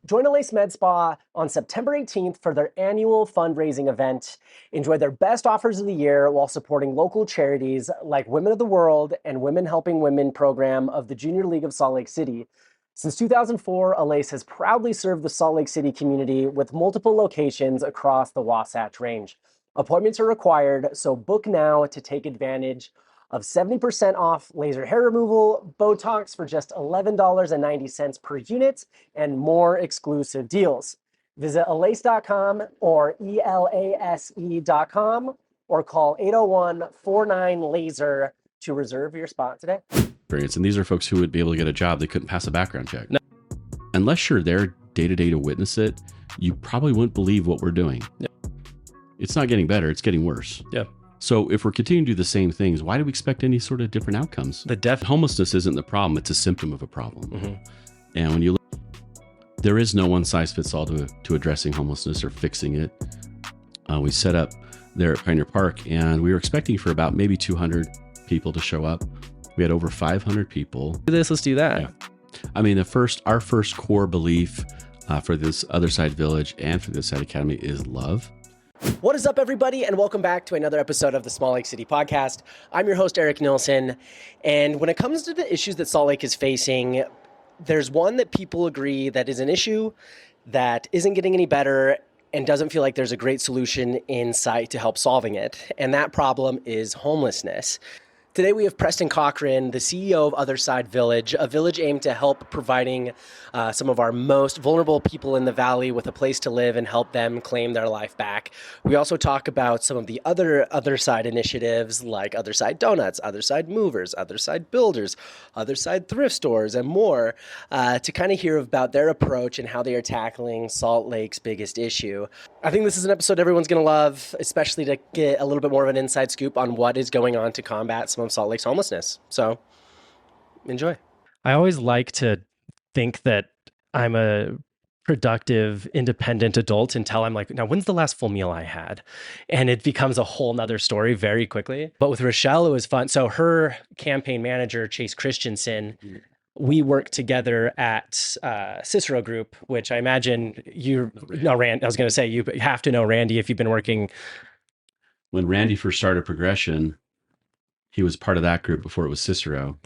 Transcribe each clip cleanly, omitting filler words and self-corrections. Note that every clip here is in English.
Join Alace Med Spa on September 18th for their annual fundraising event. Enjoy their best offers of the year while supporting local charities like Women of the World and Women Helping Women program of the Junior League of Salt Lake City. Since 2004, Alace has proudly served the Salt Lake City community with multiple locations across the Wasatch Range. Appointments are required, so book now to take advantage of 70% off laser hair removal, Botox for just $11.90 per unit, and more exclusive deals. Visit alace.com or ELASE.com or call 801-49-LASER to reserve your spot today. And these are folks who would be able to get a job they couldn't pass a background check. No. Unless you're there day to day to witness it, you probably wouldn't believe what we're doing. Yeah. It's not getting better, it's getting worse. Yeah. So if we're continuing to do the same things, why do we expect any sort of different outcomes? Homelessness isn't the problem, it's a symptom of a problem. Mm-hmm. And when you look, there is no one size fits all to addressing homelessness or fixing it. We set up there at Pioneer Park, and we were expecting for about maybe 200 people to show up. We had over 500 people. Do this, let's do that. Yeah. I mean, our first core belief for this Other Side Village and for this Side Academy is love. What is up, everybody, and welcome back to another episode of the Small Lake City Podcast. I'm your host, Eric Nilsson, and when it comes to the issues that Salt Lake is facing, there's one that people agree that is an issue that isn't getting any better and doesn't feel like there's a great solution in sight to help solving it, and that problem is homelessness. Today we have Preston Cochran, the CEO of Other Side Village, a village aimed to help providing some of our most vulnerable people in the valley with a place to live and help them claim their life back. We also talk about some of the other side initiatives like Other Side Donuts, Other Side Movers, Other Side Builders, Other Side Thrift Stores, and more to kind of hear about their approach and how they are tackling Salt Lake's biggest issue. I think this is an episode everyone's going to love, especially to get a little bit more of an inside scoop on what is going on to combat some of Salt Lake's homelessness. So enjoy. I always like to think that I'm a productive, independent adult until I'm like, now when's the last full meal I had? And it becomes a whole nother story very quickly. But with Rochelle, it was fun. So her campaign manager, Chase Christensen, we worked together at Cicero Group, which I imagine you know, Randy. I was going to say, you have to know Randy if you've been working. When Randy first started Progression, he was part of that group before it was Cicero.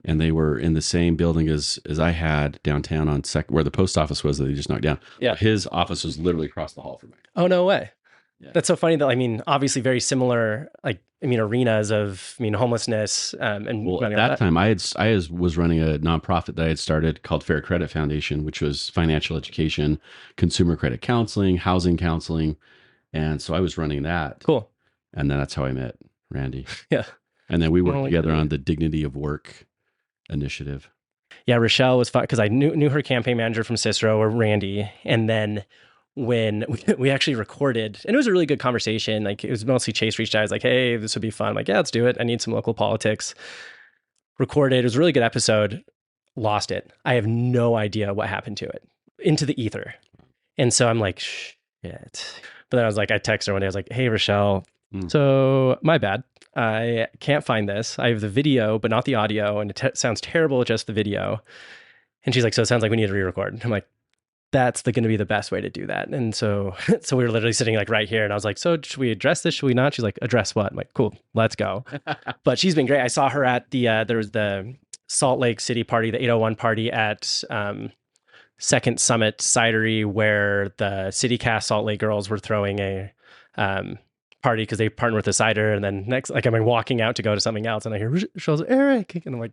And they were in the same building as I had downtown on where the post office was that they just knocked down. Yeah. His office was literally across the hall from me. Oh, no way. Yeah. That's so funny that, I mean, obviously very similar, arenas of, homelessness. And well, at that time, I was running a nonprofit that I had started called Fair Credit Foundation, which was financial education, consumer credit counseling, housing counseling. And so I was running that. Cool. And then that's how I met Randy. Yeah. And then we worked together on the Dignity of Work initiative. Yeah, Rochelle was fun because I knew her campaign manager from Cicero, or Randy. And then when we actually recorded, and it was a really good conversation, like it was mostly Chase reached out, I was like, hey, this would be fun. I'm like, yeah, let's do it. I need some local politics. Recorded, it was a really good episode, lost it. I have no idea what happened to it, into the ether. And so I'm like, shit. But then I was like, I texted her one day, I was like, hey, Rochelle, so my bad. I can't find this. I have the video, but not the audio. And it sounds terrible, just the video. And she's like, so it sounds like we need to re-record. I'm like, that's going to be the best way to do that. And so we were literally sitting like right here. And I was like, so should we address this? Should we not? She's like, address what? I'm like, cool, let's go. But she's been great. I saw her at there was the Salt Lake City party, the 801 party at Second Summit Cidery, where the CityCast Salt Lake girls were throwing a party because they partnered with the cider. And then next, I'm walking out to go to something else, and I hear Rochelle's Eric, and I'm like,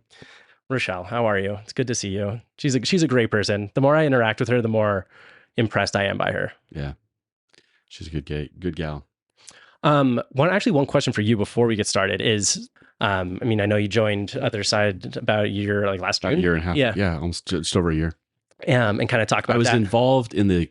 Rochelle, how are you? It's good to see you. She's a great person. The more I interact with her, the more impressed I am by her. Yeah, she's a good gal. One question for you before we get started is, I know you joined Other Side about a year, like last June. A year and a half. Yeah, almost just over a year. And kind of talk about that. I was involved in the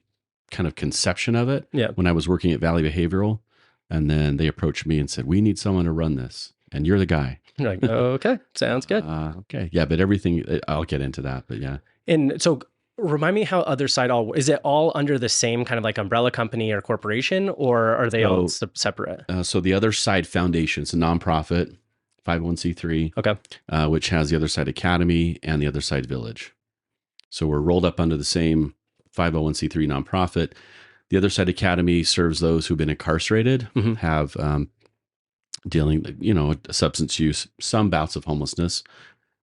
kind of conception of it when I was working at Valley Behavioral, and then they approached me and said, we need someone to run this, and you're the guy. You're like, okay, sounds good. Okay. Yeah, but everything, I'll get into that, but yeah. And so remind me how Other Side is it all under the same kind of like umbrella company or corporation, or are they all separate? So the Other Side Foundation, it's a nonprofit, 501c3, okay, which has the Other Side Academy and the Other Side Village. So we're rolled up under the same 501c3 nonprofit. The Other Side Academy serves those who've been incarcerated, have dealing, substance use, some bouts of homelessness,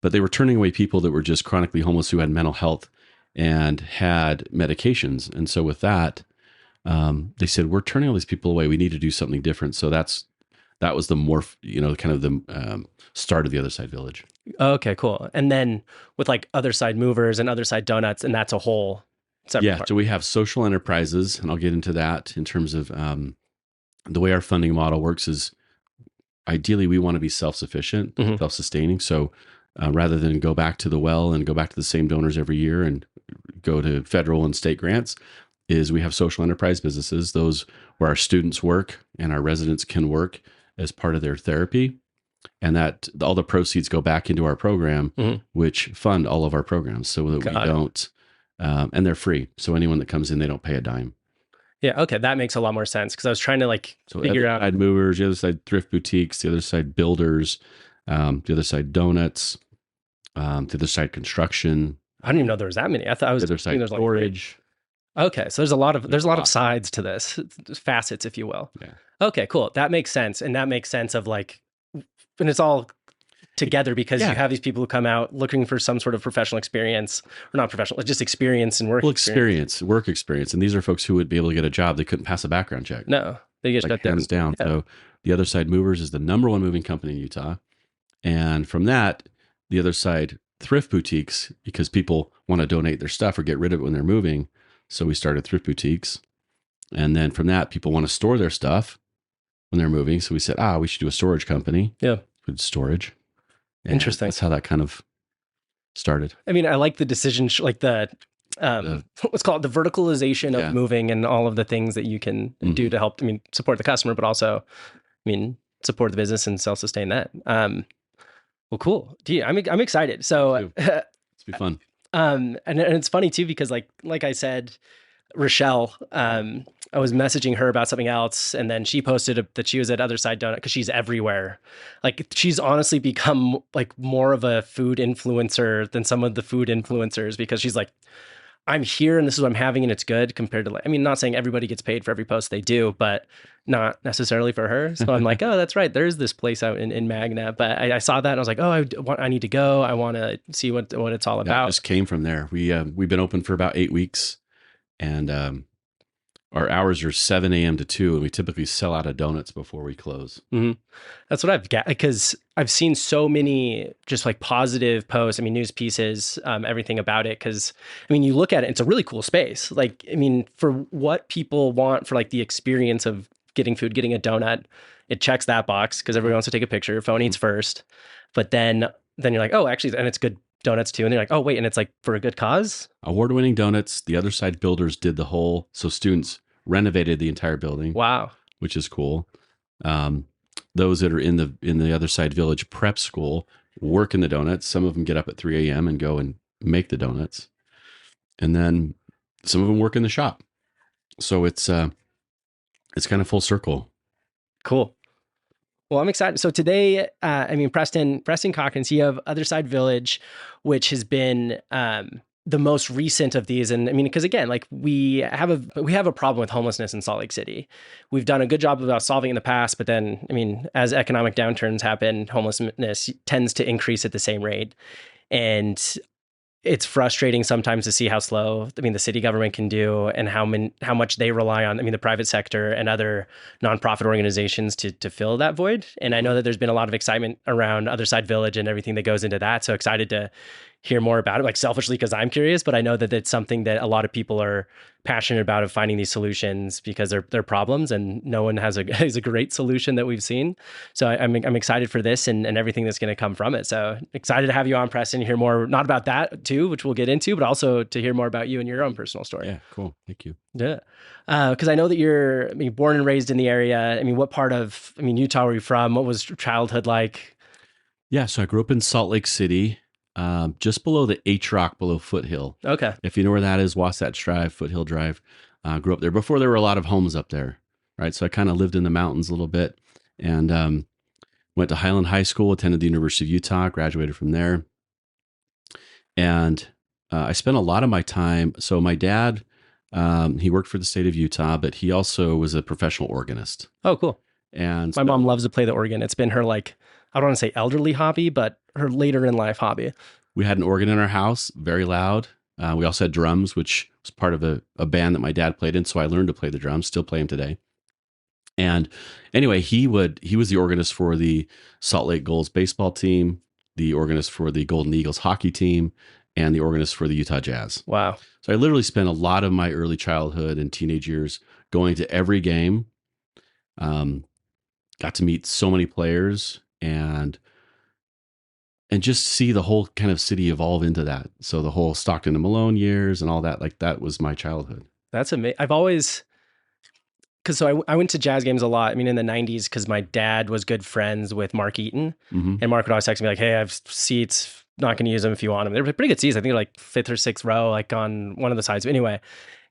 but they were turning away people that were just chronically homeless who had mental health and had medications. And so with that, they said, we're turning all these people away. We need to do something different. So that was the morph, kind of the start of the Other Side Village. Okay, cool. And then with like Other Side Movers and Other Side Donuts, and that's a whole separate part. So we have social enterprises, and I'll get into that in terms of the way our funding model works is ideally we want to be self-sufficient, self-sustaining. So rather than go back to the well and go back to the same donors every year and go to federal and state grants, is we have social enterprise businesses, those where our students work and our residents can work as part of their therapy. And that all the proceeds go back into our program, which fund all of our programs so that we don't, and they're free. So anyone that comes in, they don't pay a dime. Yeah. Okay. That makes a lot more sense because I was trying to figure out. The Other Side Movers, the Other Side Thrift Boutiques, the Other Side Builders, the Other Side Donuts, the Other Side Construction. I didn't even know there was that many. I thought I was the Other Side Storage. Okay. So there's a lot of sides to this, facets, if you will. Yeah. Okay, cool. That makes sense. And that makes sense of and it's all together because you have these people who come out looking for some sort of professional experience, or not professional, just experience and work work experience. And these are folks who would be able to get a job. They couldn't pass a background check. No, they get shut hands down. Yeah. So the Other Side Movers is the #1 moving company in Utah. And from that, the Other Side Thrift Boutiques, because people want to donate their stuff or get rid of it when they're moving. So we started thrift boutiques. And then from that, people want to store their stuff when they're moving. So we said, we should do a storage company. Yeah. With storage. And interesting. That's how that kind of started. I mean, I like the decision, let's call it the verticalization of moving and all of the things that you can do to help, support the customer, but also, support the business and self-sustain that. Well, cool. Gee, I'm excited. So it's be fun. And it's funny too, because like I said, Rochelle, I was messaging her about something else, and then she posted that she was at Other Side Donut because she's everywhere. She's honestly become more of a food influencer than some of the food influencers, because she's like, I'm here and this is what I'm having and it's good, compared to not saying everybody gets paid for every post they do, but not necessarily for her. So I'm like, oh, that's right. There's this place out in Magna. But I saw that and I was like, oh, I need to go. I want to see what it's all about. It just came from there. We've been open for about 8 weeks, and our hours are 7 a.m. to 2, and we typically sell out of donuts before we close. Mm-hmm. That's what I've got, because I've seen so many just positive posts, news pieces, everything about it. Because, you look at it, it's a really cool space. For what people want for the experience of getting food, getting a donut, it checks that box because everyone wants to take a picture. Phone eats first. But then you're like, oh, actually, and it's good donuts too. And they're like, oh, wait, and it's for a good cause? Award-winning donuts. The Other Side builders did the whole, so students renovated the entire building. Wow. Which is cool. Those that are in the Other Side Village prep school work in the donuts. Some of them get up at 3 a.m. and go and make the donuts. And then some of them work in the shop. So it's kind of full circle. Cool. Well, I'm excited. So today, Preston Cochran, CEO of Other Side Village, which has been the most recent of these. And because again, we have a problem with homelessness in Salt Lake City. We've done a good job about solving it in the past, but then, as economic downturns happen, homelessness tends to increase at the same rate. And it's frustrating sometimes to see how slow, the city government can do, and how much they rely on, the private sector and other nonprofit organizations to fill that void. And I know that there's been a lot of excitement around Other Side Village and everything that goes into that. So excited to hear more about it, selfishly because I'm curious, but I know that it's something that a lot of people are passionate about, of finding these solutions, because they're problems and no one has a great solution that we've seen. So I'm excited for this and everything that's going to come from it. So excited to have you on, Preston, hear more, not about that too, which we'll get into, but also to hear more about you and your own personal story. Yeah, cool. Thank you. Yeah. Because I know that you're born and raised in the area. What part of Utah were you from? What was childhood like? Yeah, so I grew up in Salt Lake City. Just below the H-Rock, below Foothill. Okay. If you know where that is, Wasatch Drive, Foothill Drive. Grew up there before there were a lot of homes up there, right? So I kind of lived in the mountains a little bit, and went to Highland High School, attended the University of Utah, graduated from there. And I spent a lot of my time, so my dad He worked for the state of Utah, but he also was a professional organist. Oh, cool. And My mom loves to play the organ. It's been her, like, I don't want to say elderly hobby, but her later in life hobby. we had an organ in our house, very loud. We also had drums, which was part of a band that my dad played in. So I learned to play the drums, still play them today. And anyway, he was the organist for the Salt Lake Gulls baseball team, the organist for the Golden Eagles hockey team, and the organist for the Utah Jazz. Wow. So I literally spent a lot of my early childhood and teenage years going to every game. Got to meet so many players and just see the whole kind of city evolve into that. So the whole Stockton and Malone years and all that, like that was my childhood. That's amazing. I've always, because I went to jazz games a lot. I mean, in the 90s, because my dad was good friends with Mark Eaton. Mm-hmm. And Mark would always text me like, hey, I have seats, not going to use them if you want them. They were pretty good seats. I think they're like fifth or sixth row, like on one of the sides. But anyway,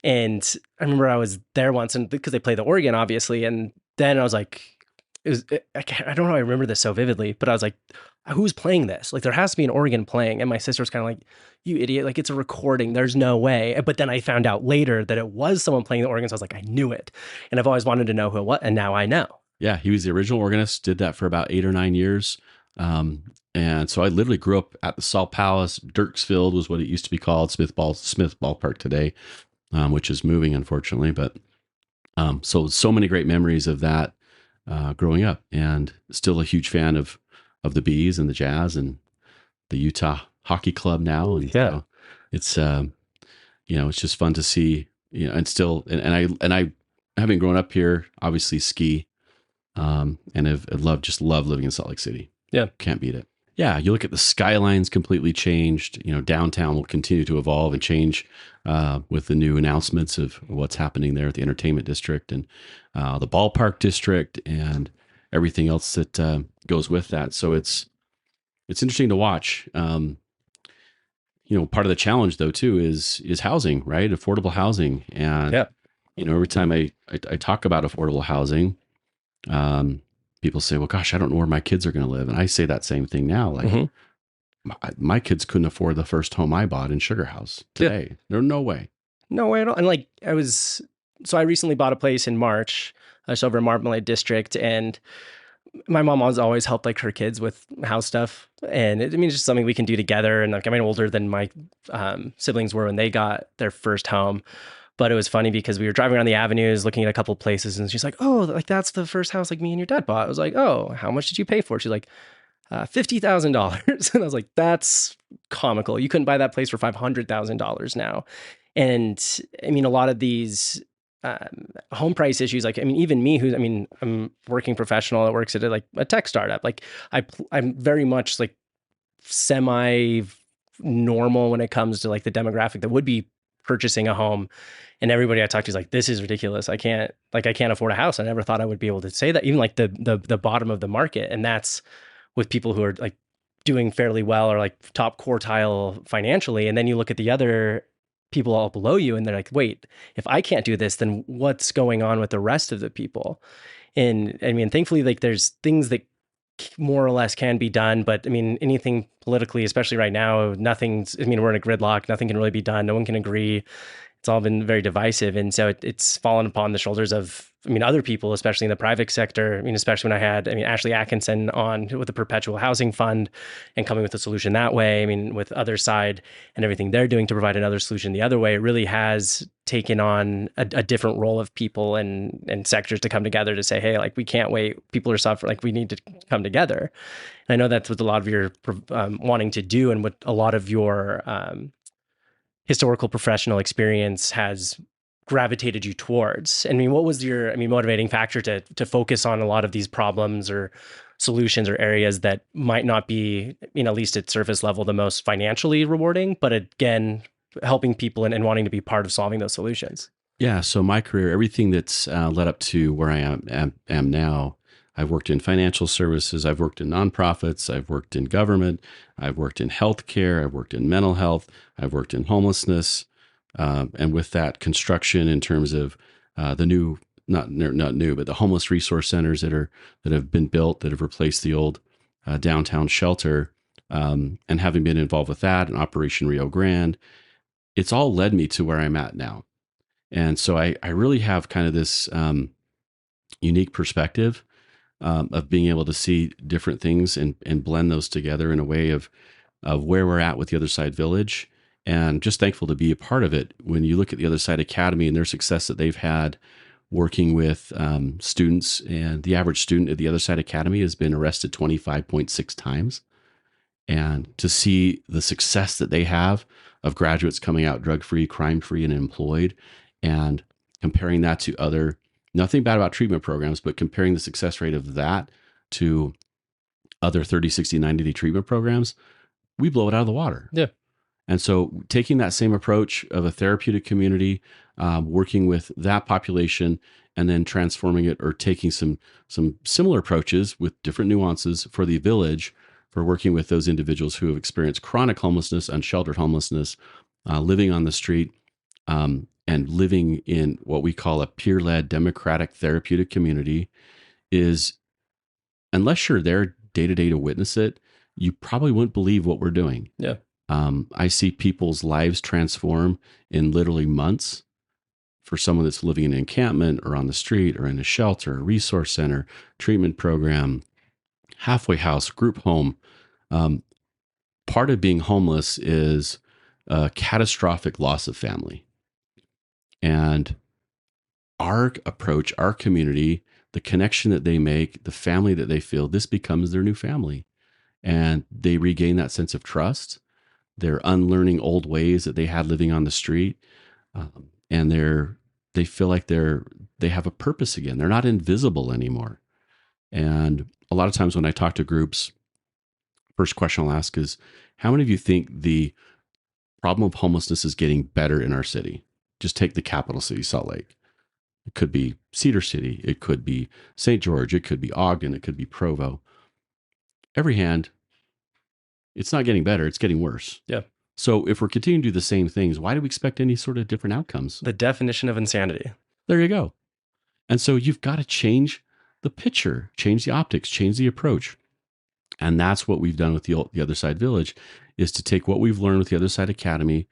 and I remember I was there once, and because they play the organ, obviously. And then I was like, I don't know, I remember this so vividly, but I was like, who's playing this? Like, there has to be an organ playing. And my sister was kind of like, you idiot, like, it's a recording, there's no way. But then I found out later that it was someone playing the organ, so I was like, I knew it. And I've always wanted to know who it was, and now I know. Yeah, he was the original organist, did that for about 8 or 9 years. And so I literally grew up at the Salt Palace. Dirksfield was what it used to be called, Smith Ballpark today, which is moving, unfortunately. But so many great memories of that growing up, and still a huge fan of the Bees and the Jazz and the Utah Hockey Club now. And Yeah. it's it's just fun to see, and still, and I having grown up here, obviously ski, and have loved living in Salt Lake City. Yeah. Can't beat it. Yeah. You look at the skylines completely changed, downtown will continue to evolve and change, with the new announcements of what's happening there at the entertainment district and, the ballpark district and everything else that, goes with that. So it's interesting to watch. Part of the challenge though too is housing, right? Affordable housing. And, Yeah. Every time I talk about affordable housing, people say, well, gosh, I don't know where my kids are going to live. And I say that same thing now. Like my kids couldn't afford the first home I bought in Sugar House today. Yeah. There's no way. No way at all. And like I recently bought a place in March, just over in Marmalade District, and my mom has always helped like her kids with house stuff. And it's just something we can do together. And like, I'm older than my siblings were when they got their first home. But it was funny because we were driving around the avenues looking at a couple of places, and she's like, oh, like that's the first house like me and your dad bought. I was like, oh, how much did you pay for it? She's like, $50,000. And I was like, that's comical. You couldn't buy that place for $500,000 now. And a lot of these home price issues, like, even me, I'm a working professional that works at a tech startup. Like I'm very much like semi normal when it comes to like the demographic that would be purchasing a home. And everybody I talk to is like, this is ridiculous. I can't afford a house. I never thought I would be able to say that, even like the bottom of the market. And that's with people who are like doing fairly well or like top quartile financially. And then you look at the other people all below you and they're like, wait, if I can't do this, then what's going on with the rest of the people? And thankfully, like there's things that more or less can be done, but anything politically, especially right now, we're in a gridlock, nothing can really be done. No one can agree. It's all been very divisive. And so it's fallen upon the shoulders of, other people, especially in the private sector. Especially when I had, Ashley Atkinson on with the Perpetual Housing Fund and coming with a solution that way. With Other Side and everything they're doing to provide another solution the other way, it really has taken on a different role of people and sectors to come together to say, hey, like we can't wait. People are suffering. Like we need to come together. And I know that's what a lot of your wanting to do and what a lot of your historical professional experience has gravitated you towards. What was your motivating factor to focus on a lot of these problems or solutions or areas that might not be, at least at surface level, the most financially rewarding, but again, helping people and wanting to be part of solving those solutions? Yeah. So my career, everything that's led up to where I am now, I've worked in financial services. I've worked in nonprofits. I've worked in government. I've worked in healthcare. I've worked in mental health. I've worked in homelessness. And with that, construction in terms of the new, not new, but the homeless resource centers that have been built that have replaced the old downtown shelter. And having been involved with that and Operation Rio Grande, it's all led me to where I'm at now. And so I really have kind of this unique perspective of being able to see different things and blend those together in a way of where we're at with the Other Side Village. And just thankful to be a part of it. When you look at the Other Side Academy and their success that they've had working with students, and the average student at the Other Side Academy has been arrested 25.6 times. And to see the success that they have of graduates coming out drug-free, crime-free, and employed, and comparing that to other, nothing bad about treatment programs, but comparing the success rate of that to other 30, 60, 90-day treatment programs, we blow it out of the water. Yeah. And so taking that same approach of a therapeutic community, working with that population, and then transforming it, or taking some similar approaches with different nuances for the village, for working with those individuals who have experienced chronic homelessness, unsheltered homelessness, living on the street, and living in what we call a peer-led democratic therapeutic community, is, unless you're there day to day to witness it, you probably wouldn't believe what we're doing. Yeah. I see people's lives transform in literally months. For someone that's living in an encampment or on the street or in a shelter, a resource center, treatment program, halfway house, group home. Part of being homeless is a catastrophic loss of family. And our approach, our community, the connection that they make, the family that they feel, this becomes their new family. And they regain that sense of trust. They're unlearning old ways that they had living on the street. And they feel like they have a purpose again. They're not invisible anymore. And a lot of times when I talk to groups, first question I'll ask is, how many of you think the problem of homelessness is getting better in our city? Just take the capital city, Salt Lake. It could be Cedar City. It could be St. George. It could be Ogden. It could be Provo. Every hand, it's not getting better. It's getting worse. Yeah. So if we're continuing to do the same things, why do we expect any sort of different outcomes? The definition of insanity. There you go. And so you've got to change the picture, change the optics, change the approach. And that's what we've done with the Other Side Village, is to take what we've learned with the Other Side Academy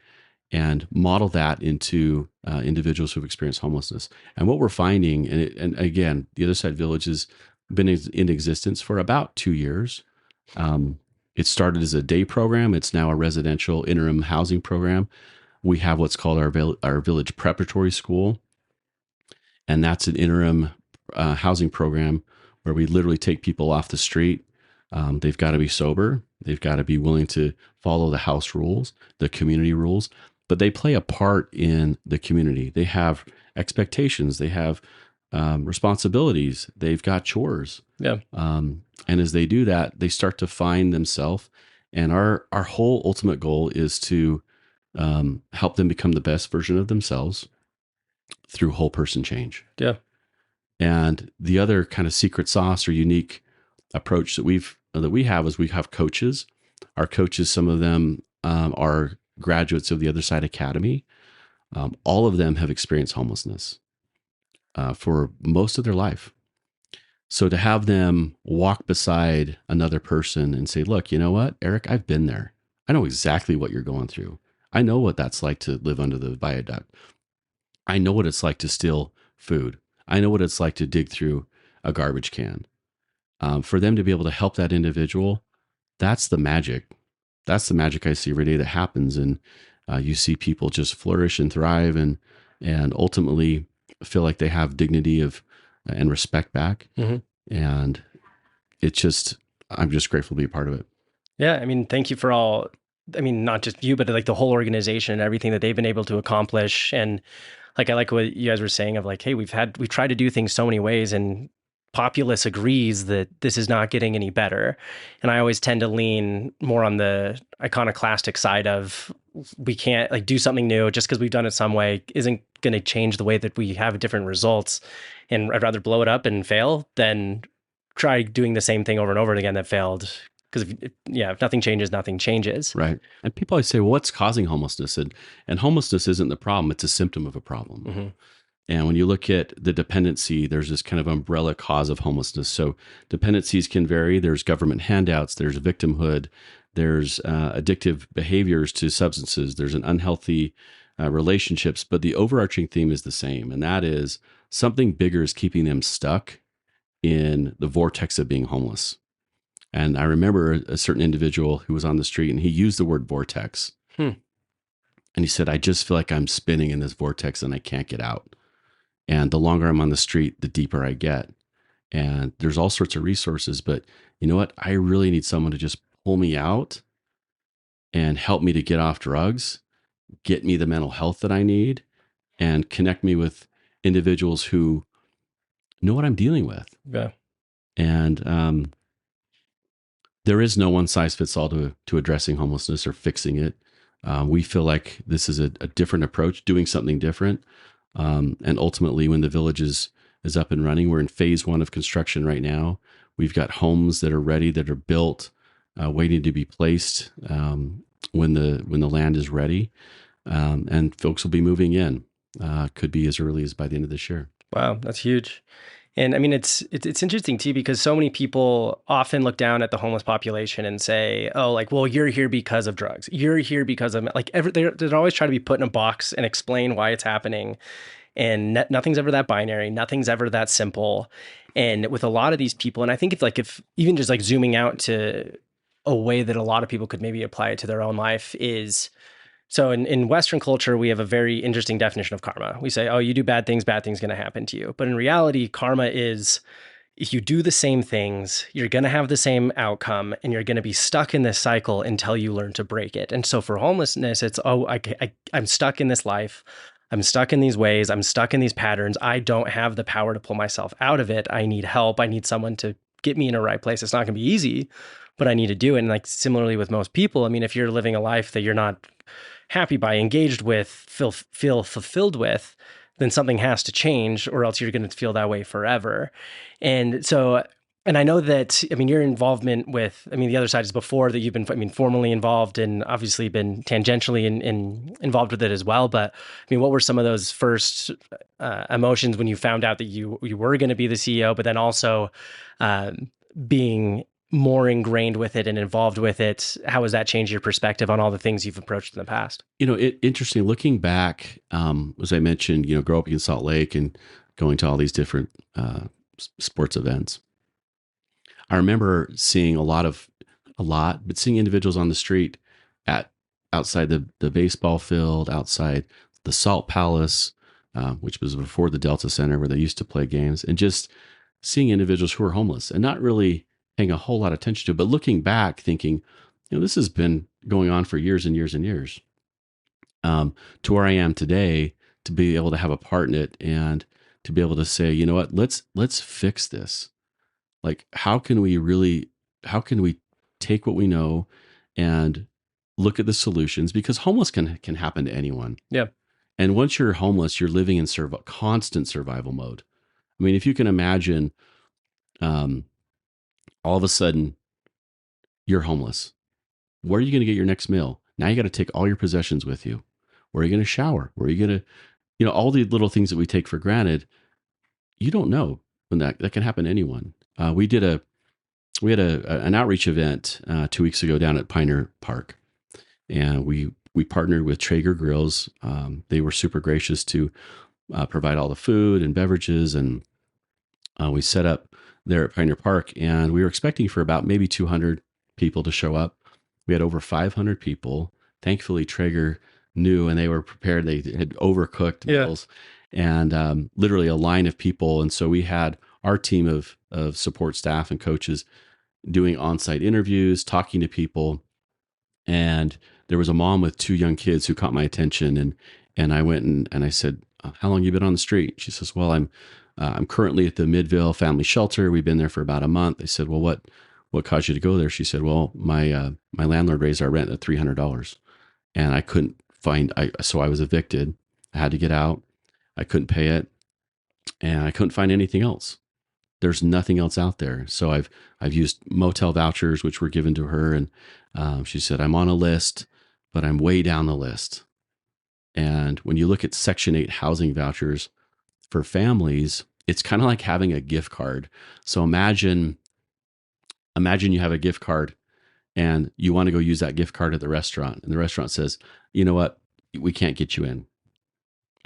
and model that into individuals who've experienced homelessness. And what we're finding, and again, the Other Side Village has been in existence for about 2 years. It started as a day program. It's now a residential interim housing program. We have what's called our village preparatory school. And that's an interim housing program where we literally take people off the street. They've got to be sober. They've got to be willing to follow the house rules, the community rules, but they play a part in the community. They have expectations. They have responsibilities. They've got chores. Yeah. And as they do that, they start to find themselves. And our whole ultimate goal is to help them become the best version of themselves through whole person change. Yeah. And the other kind of secret sauce or unique approach that we have is we have coaches. Our coaches, some of them are graduates of the Other Side Academy. All of them have experienced homelessness for most of their life. So to have them walk beside another person and say, look, you know what, Eric, I've been there. I know exactly what you're going through. I know what that's like to live under the viaduct. I know what it's like to steal food. I know what it's like to dig through a garbage can. For them to be able to help that individual, that's the magic. That's the magic I see every day that happens. And you see people just flourish and thrive and ultimately feel like they have dignity and respect back. Mm-hmm. And I'm just grateful to be a part of it. Yeah. I mean, thank you for all, I mean, not just you, but like the whole organization and everything that they've been able to accomplish. And like, I like what you guys were saying of like, hey, we've tried to do things so many ways, and populace agrees that this is not getting any better. And I always tend to lean more on the iconoclastic side of, we can't like do something new just because we've done it some way isn't going to change the way that we have different results. And I'd rather blow it up and fail than try doing the same thing over and over again that failed. Because if nothing changes, nothing changes. Right. And people always say, well, what's causing homelessness? And homelessness isn't the problem. It's a symptom of a problem. Mm-hmm. And when you look at the dependency, there's this kind of umbrella cause of homelessness. So dependencies can vary. There's government handouts. There's victimhood. There's addictive behaviors to substances. There's an unhealthy relationships, but the overarching theme is the same, and that is something bigger is keeping them stuck in the vortex of being homeless. And I remember a certain individual who was on the street, and he used the word vortex. Hmm. And he said, I just feel like I'm spinning in this vortex and I can't get out. And the longer I'm on the street, the deeper I get. And there's all sorts of resources, but you know what? I really need someone to just pull me out and help me to get off drugs, get me the mental health that I need, and connect me with individuals who know what I'm dealing with. Yeah. And there is no one size fits all to addressing homelessness or fixing it. We feel like this is a different approach, doing something different. And ultimately, when the village is up and running, we're in phase 1 of construction right now. We've got homes that are ready, that are built, waiting to be placed when the land is ready, and folks will be moving in. Could be as early as by the end of this year. Wow, that's huge. And I mean, it's interesting too, because so many people often look down at the homeless population and say, "Oh, like, well, you're here because of drugs. You're here because of like." They're always trying to be put in a box and explain why it's happening. And nothing's ever that binary. Nothing's ever that simple. And with a lot of these people, and I think if even just like zooming out to a way that a lot of people could maybe apply it to their own life is. So in Western culture, we have a very interesting definition of karma. We say, oh, you do bad things going to happen to you. But in reality, karma is if you do the same things, you're going to have the same outcome and you're going to be stuck in this cycle until you learn to break it. And so for homelessness, it's, oh, I'm stuck in this life. I'm stuck in these ways. I'm stuck in these patterns. I don't have the power to pull myself out of it. I need help. I need someone to get me in a right place. It's not going to be easy, but I need to do it. And like similarly with most people, I mean, if you're living a life that you're not happy by, engaged with, feel fulfilled with, then something has to change or else you're going to feel that way forever. And so, and I know that, I mean, your involvement with, I mean, the other side is before that you've been, I mean, formally involved and obviously been tangentially involved with it as well. But I mean, what were some of those first emotions when you found out that you were going to be the CEO, but then also being more ingrained with it and involved with it? How has that changed your perspective on all the things you've approached in the past? Interesting looking back, as I mentioned, grow up in Salt Lake and going to all these different sports events. I remember seeing but seeing individuals on the street outside the baseball field, outside the Salt Palace, which was before the Delta Center where they used to play games, and just seeing individuals who are homeless and not really paying a whole lot of attention to it, but looking back thinking, this has been going on for years and years and years, to where I am today, to be able to have a part in it and to be able to say, you know what, let's fix this. Like, how can we take what we know and look at the solutions? Because homeless can happen to anyone. Yeah. And once you're homeless, you're living in constant survival mode. I mean, if you can imagine, all of a sudden you're homeless. Where are you going to get your next meal? Now you got to take all your possessions with you. Where are you going to shower? Where are you going to, all the little things that we take for granted, you don't know when that can happen to anyone. We had an outreach event 2 weeks ago down at Pioneer Park, and we partnered with Traeger Grills. They were super gracious to provide all the food and beverages, and we set up there at Pioneer Park, and we were expecting for about maybe 200 people to show up. We had over 500 people. Thankfully, Traeger knew and they were prepared. They had overcooked meals, and literally a line of people. And so we had our team of support staff and coaches doing on-site interviews, talking to people. And there was a mom with 2 young kids who caught my attention. And I went and I said, how long have you been on the street? She says, well, I'm currently at the Midvale Family Shelter. We've been there for about a month. I said, well, what caused you to go there? She said, well, my landlord raised our rent at $300, and I couldn't so I was evicted. I had to get out. I couldn't pay it, and I couldn't find anything else. There's nothing else out there. So I've used motel vouchers, which were given to her, and she said, I'm on a list, but I'm way down the list. And when you look at Section 8 housing vouchers for families, it's kind of like having a gift card. So imagine you have a gift card and you want to go use that gift card at the restaurant, and the restaurant says, you know what, we can't get you in.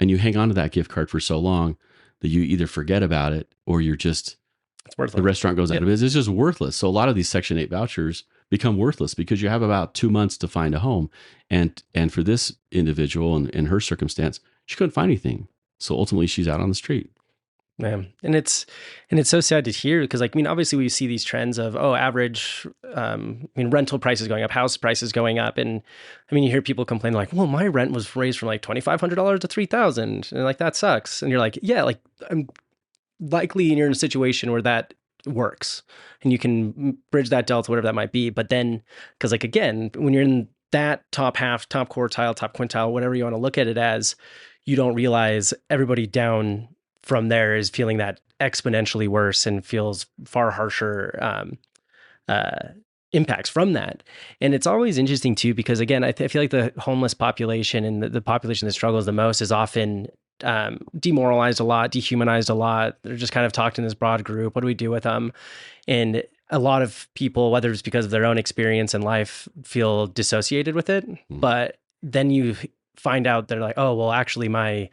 And you hang on to that gift card for so long that you either forget about it or you're just, It's worthless. the restaurant goes out of business. It's just worthless. So a lot of these Section 8 vouchers become worthless because you have about 2 months to find a home. And for this individual and in her circumstance, she couldn't find anything. So ultimately she's out on the street. Man. And it's so sad to hear because, like, I mean, obviously we see these trends of, average, rental prices going up, house prices going up. And I mean, you hear people complain like, well, my rent was raised from like $2,500 to $3,000. And like, that sucks. And you're like, yeah, like I'm likely you're in a situation where that works and you can bridge that delta, whatever that might be. But then, because like, again, when you're in that top half, top quartile, top quintile, whatever you want to look at it as, you don't realize everybody down from there is feeling that exponentially worse and feels far harsher impacts from that. And it's always interesting too, because again, I feel like the homeless population and the population that struggles the most is often demoralized a lot, dehumanized a lot. They're just kind of talked in this broad group. What do we do with them? And a lot of people, whether it's because of their own experience in life, feel dissociated with it. But then you find out they're like, oh, well, actually my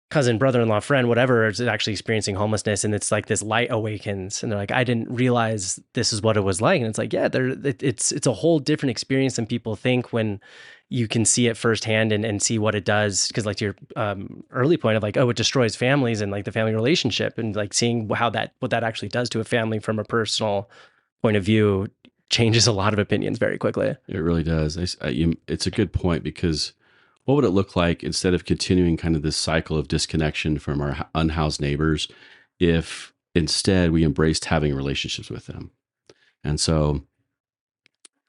cousin, brother-in-law, friend, whatever, is actually experiencing homelessness. And it's like this light awakens and they're like, I didn't realize this is what it was like. And it's like, yeah, it's a whole different experience than people think when you can see it firsthand and see what it does. Cause like to your early point of like, oh, it destroys families and like the family relationship and like seeing what that actually does to a family from a personal point of view changes a lot of opinions very quickly. It really does. It's a good point because what would it look like instead of continuing kind of this cycle of disconnection from our unhoused neighbors if instead we embraced having relationships with them? And so,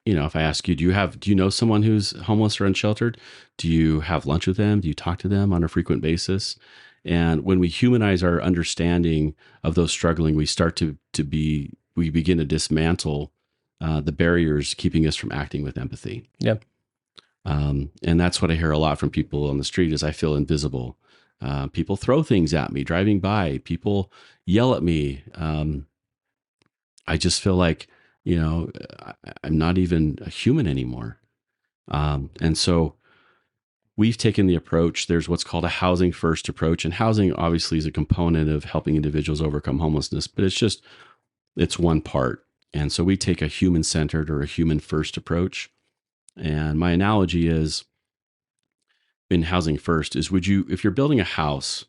if I ask you, do you know someone who's homeless or unsheltered? Do you have lunch with them? Do you talk to them on a frequent basis? And when we humanize our understanding of those struggling, we begin to dismantle the barriers keeping us from acting with empathy. Yeah. And that's what I hear a lot from people on the street is I feel invisible. People throw things at me driving by. People yell at me. I just feel like, I'm not even a human anymore. And so we've taken the approach, there's what's called a housing first approach. And housing obviously is a component of helping individuals overcome homelessness, but it's one part. And so we take a human centered or a human first approach. And my analogy is in housing first is if you're building a house,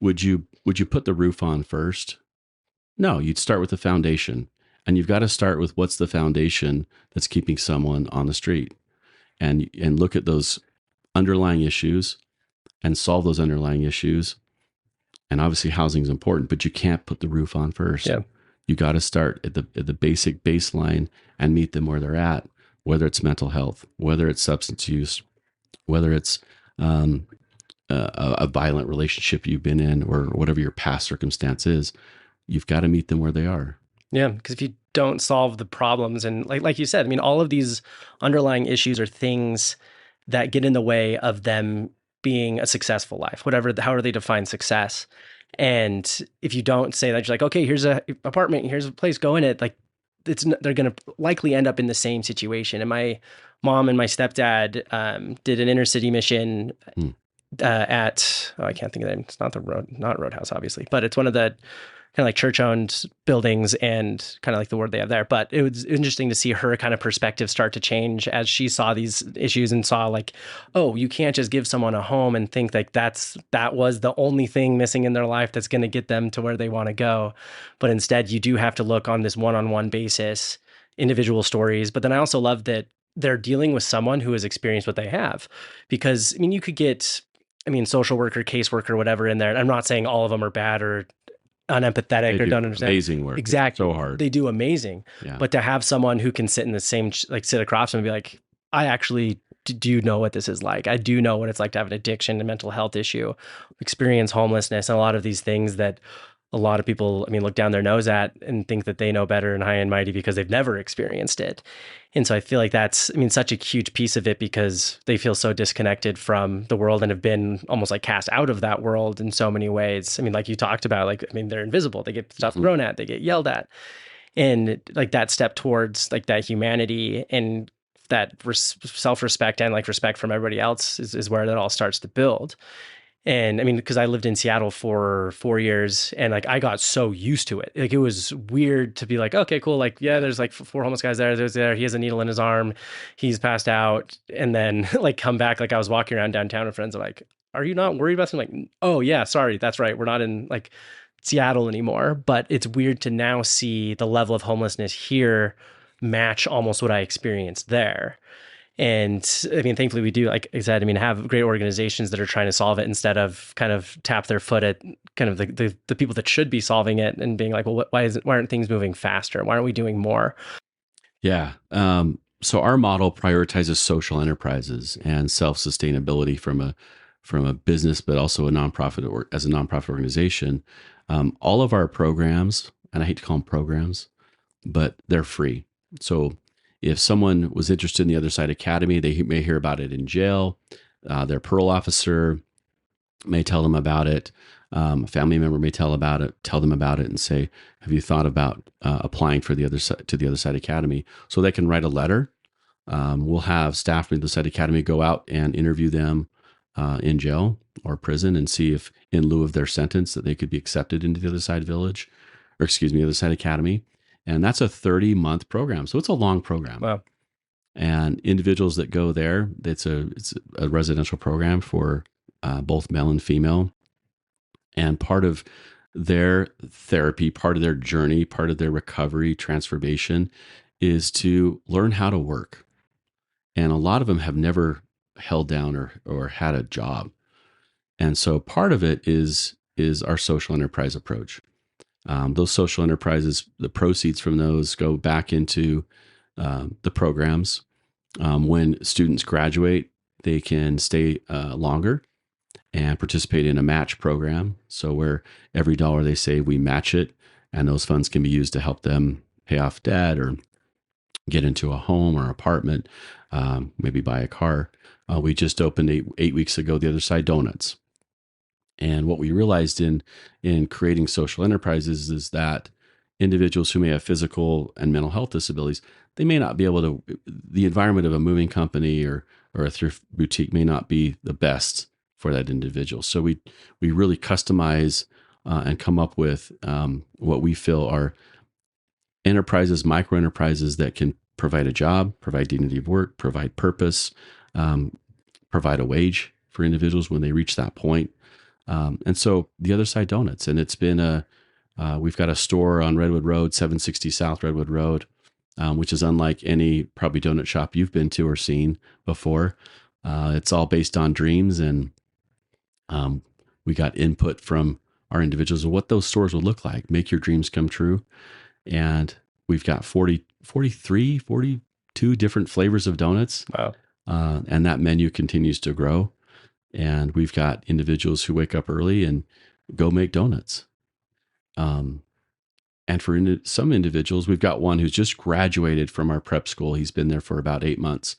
would you put the roof on first? No, you'd start with the foundation. And you've got to start with what's the foundation that's keeping someone on the street and look at those underlying issues and solve those underlying issues. And obviously housing is important, but you can't put the roof on first. Yeah. You got to start at the basic baseline and meet them where they're at. Whether it's mental health, whether it's substance use, whether it's a violent relationship you've been in or whatever your past circumstance is, you've got to meet them where they are. Yeah, because if you don't solve the problems and like you said, I mean, all of these underlying issues are things that get in the way of them being a successful life, however they define success. And if you don't say that, you're like, okay, here's a apartment, here's a place, go in it, like, they're going to likely end up in the same situation. And my mom and my stepdad did an inner city mission at, I can't think of the name. It's not Roadhouse, obviously, but it's one of the kind of like church-owned buildings and kind of like the word they have there. But it was interesting to see her kind of perspective start to change as she saw these issues and saw like, oh, you can't just give someone a home and think like that was the only thing missing in their life that's going to get them to where they want to go. But instead, you do have to look on this one-on-one basis, individual stories. But then I also love that they're dealing with someone who has experienced what they have. Because, I mean, you could get, social worker, caseworker, whatever in there. And I'm not saying all of them are bad or unempathetic or don't understand. Amazing work. Exactly. So hard. They do amazing. Yeah. But to have someone who can sit in the same, like sit across them and be like, I actually do know what this is like. I do know what it's like to have an addiction, a mental health issue, experience homelessness, and a lot of these things that a lot of people, look down their nose at and think that they know better and high and mighty because they've never experienced it. And so I feel like that's, such a huge piece of it because they feel so disconnected from the world and have been almost like cast out of that world in so many ways. Like you talked about, they're invisible. They get stuff thrown at, they get yelled at. And like that step towards like that humanity and that self-respect and like respect from everybody else is where that all starts to build. And I mean, because I lived in Seattle for 4 years and like I got so used to it. Like it was weird to be like, okay, cool. Like, yeah, there's like four homeless guys there. He has a needle in his arm. He's passed out. And then like come back. Like I was walking around downtown and friends are like, are you not worried about something? Like, oh yeah, sorry. That's right. We're not in like Seattle anymore. But it's weird to now see the level of homelessness here match almost what I experienced there. And I mean, thankfully we do, like I said, I mean, have great organizations that are trying to solve it instead of kind of tap their foot at kind of the people that should be solving it and being like, well, why aren't things moving faster? Why aren't we doing more? Yeah. So our model prioritizes social enterprises and self-sustainability from a business, but also a nonprofit or as a nonprofit organization. All of our programs, and I hate to call them programs, but they're free. So if someone was interested in the Other Side Academy, they may hear about it in jail. Their parole officer may tell them about it. A family member may tell them about it, and say, "Have you thought about applying for the Other Side Academy?" So they can write a letter. We'll have staff from the Other Side Academy go out and interview them in jail or prison and see if, in lieu of their sentence, that they could be accepted into the Other Side Village, or excuse me, Other Side Academy. And that's a 30-month program. So it's a long program. Wow. And individuals that go there, it's a residential program for both male and female. And part of their therapy, part of their journey, part of their recovery, transformation is to learn how to work. And a lot of them have never held down or had a job. And so part of it is our social enterprise approach. Those social enterprises, the proceeds from those go back into the programs. When students graduate, they can stay longer and participate in a match program. So where every dollar they save, we match it, and those funds can be used to help them pay off debt or get into a home or apartment, maybe buy a car. We just opened 8 weeks ago the Other Side Donuts. And what we realized in creating social enterprises is that individuals who may have physical and mental health disabilities, they may not be able to, the environment of a moving company or a thrift boutique may not be the best for that individual. So we really customize and come up with what we feel are enterprises, micro enterprises that can provide a job, provide dignity of work, provide purpose, provide a wage for individuals when they reach that point. And so the Other Side Donuts, and it's been we've got a store on Redwood Road, 760 South Redwood Road, which is unlike any probably donut shop you've been to or seen before. It's all based on dreams, and we got input from our individuals of what those stores would look like. Make your dreams come true. And we've got 42 different flavors of donuts. Wow. And that menu continues to grow. And we've got individuals who wake up early and go make donuts. And for some individuals, we've got one who's just graduated from our prep school. He's been there for about 8 months.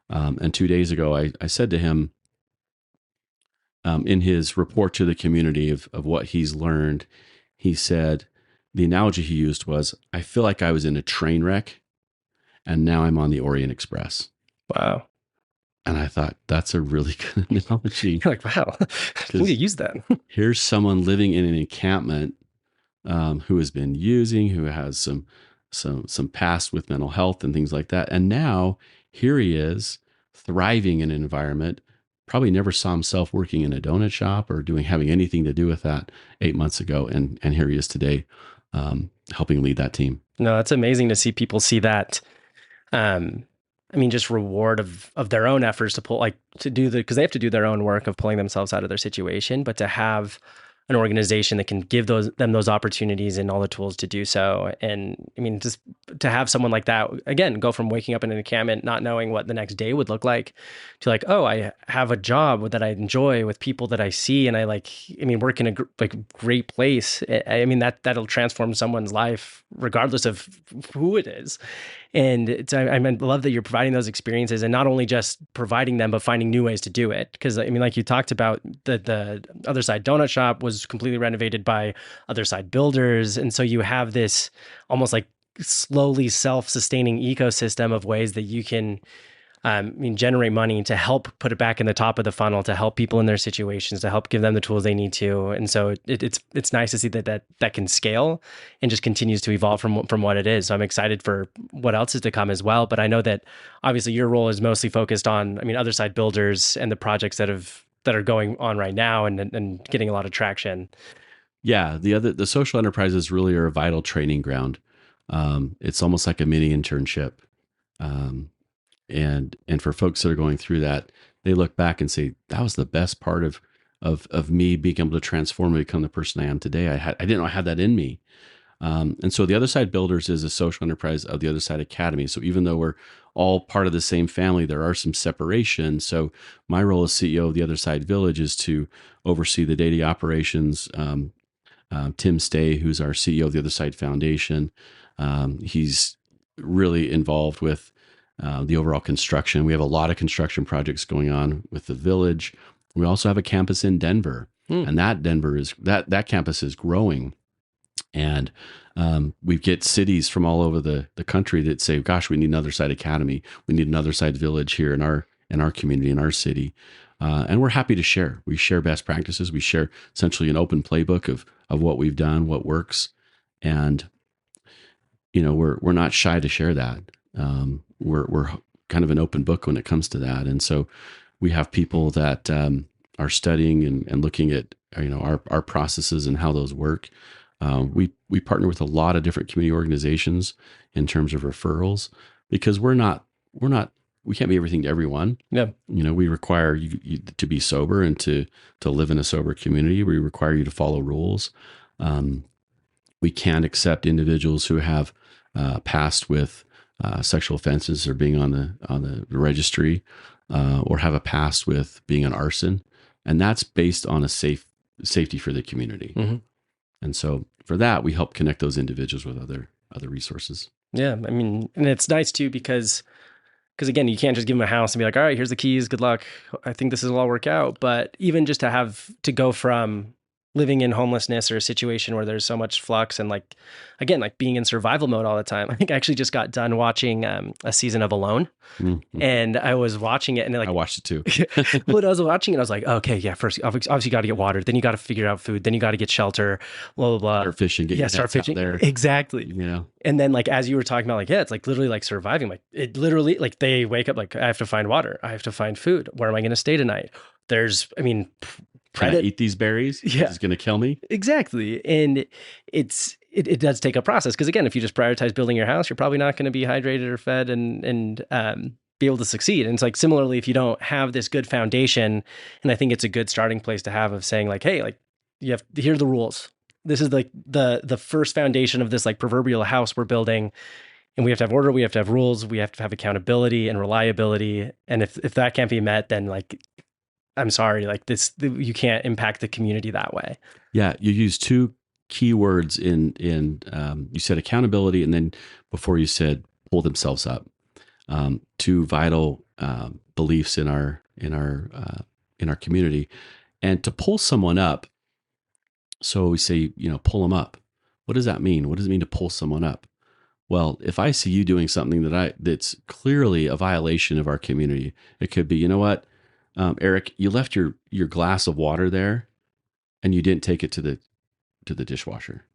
And 2 days ago, I said to him, in his report to the community of what he's learned, he said, the analogy he used was, I feel like I was in a train wreck and now I'm on the Orient Express. Wow. And I thought, that's a really good analogy. You're like, wow, we need to use that. Here's someone living in an encampment who has been using, who has some past with mental health and things like that. And now here he is thriving in an environment, probably never saw himself working in a donut shop or having anything to do with that 8 months ago. And here he is today, helping lead that team. No, it's amazing to see people see that. I mean, just reward of their own efforts because they have to do their own work of pulling themselves out of their situation, but to have an organization that can give them those opportunities and all the tools to do so. And I mean, just to have someone like that, again, go from waking up in an encampment, not knowing what the next day would look like, to like, oh, I have a job that I enjoy with people that I see. And work in a great place. I mean, that'll transform someone's life regardless of who it is. And I love that you're providing those experiences and not only just providing them, but finding new ways to do it. Because I mean, like you talked about, the Other Side Donut Shop was completely renovated by Other Side builders. And so you have this almost like slowly self-sustaining ecosystem of ways that you can generate money to help put it back in the top of the funnel, to help people in their situations, to help give them the tools they need to. And so it's nice to see that can scale and just continues to evolve from what it is. So I'm excited for what else is to come as well. But I know that obviously your role is mostly focused on, Other Side Builders and the projects that are going on right now and getting a lot of traction. Yeah, the social enterprises really are a vital training ground. It's almost like a mini internship. And for folks that are going through that, they look back and say, that was the best part of me being able to transform and become the person I am today. I didn't know I had that in me. And so the Other Side Builders is a social enterprise of the Other Side Academy. So even though we're all part of the same family, there are some separations. So my role as CEO of the Other Side Village is to oversee the daily operations. Tim Stay, who's our CEO of the Other Side Foundation, he's really involved with the overall construction. We have a lot of construction projects going on with the village. We also have a campus in Denver, and that campus is growing. And we get cities from all over the country that say, "Gosh, we need another Side Academy. We need another Side Village here in our community, in our city." And we're happy to share. We share best practices. We share essentially an open playbook of what we've done, what works, and we're not shy to share that. We're kind of an open book when it comes to that, and so we have people that are studying and looking at our processes and how those work. We partner with a lot of different community organizations in terms of referrals, because we can't be everything to everyone. Yeah. We require you to be sober and to live in a sober community. We require you to follow rules. We can't accept individuals who have passed with sexual offenses or being on the registry, or have a past with being an arson, and that's based on a safety for the community. Mm-hmm. And so for that, we help connect those individuals with other resources. Yeah, and it's nice too because again, you can't just give them a house and be like, all right, here's the keys, good luck. I think this will all work out. But even just to have to go from living in homelessness or a situation where there's so much flux and again, being in survival mode all the time. I think I actually just got done watching a season of Alone, Mm-hmm. and I was watching it and I watched it too. When I was watching it, I was like, okay, yeah, first, obviously you got to get water. Then you got to figure out food. Then you got to get shelter, blah, blah, blah. Start fishing, get your start nets out fishing. there. Exactly. And then as you were talking about, it's literally surviving. It literally, they wake up, I have to find water. I have to find food. Where am I going to stay tonight? There's, Can I eat these berries? Yeah. It's going to kill me. Exactly. And it does take a process, because again, if you just prioritize building your house, you're probably not going to be hydrated or fed and be able to succeed. And it's similarly, if you don't have this good foundation, and I think it's a good starting place to have of saying hey, you have, here are the rules. This is the first foundation of this proverbial house we're building. And we have to have order, we have to have rules, we have to have accountability and reliability. And if that can't be met, then I'm sorry, you can't impact the community that way. Yeah, you use two key words in you said accountability, and then before you said pull themselves up. Two vital beliefs in our community, and to pull someone up. So we say, pull them up. What does that mean? What does it mean to pull someone up? Well, if I see you doing something that's clearly a violation of our community, it could be, you know what? Eric, you left your glass of water there and you didn't take it to the dishwasher.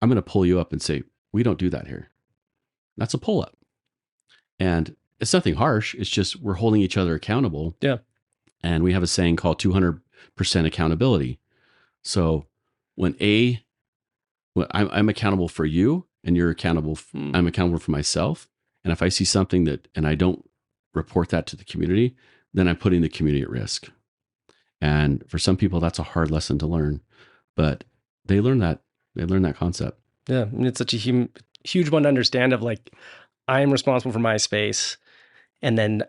I'm going to pull you up and say, we don't do that here. That's a pull up. And it's nothing harsh. It's just we're holding each other accountable. Yeah. And we have a saying called 200% accountability. So when I'm accountable for you and you're accountable, I'm accountable for myself. And if I see something and I don't report that to the community, then I'm putting the community at risk. And for some people, that's a hard lesson to learn, but they learn that concept. Yeah. And it's such a huge one to understand of I am responsible for my space, and then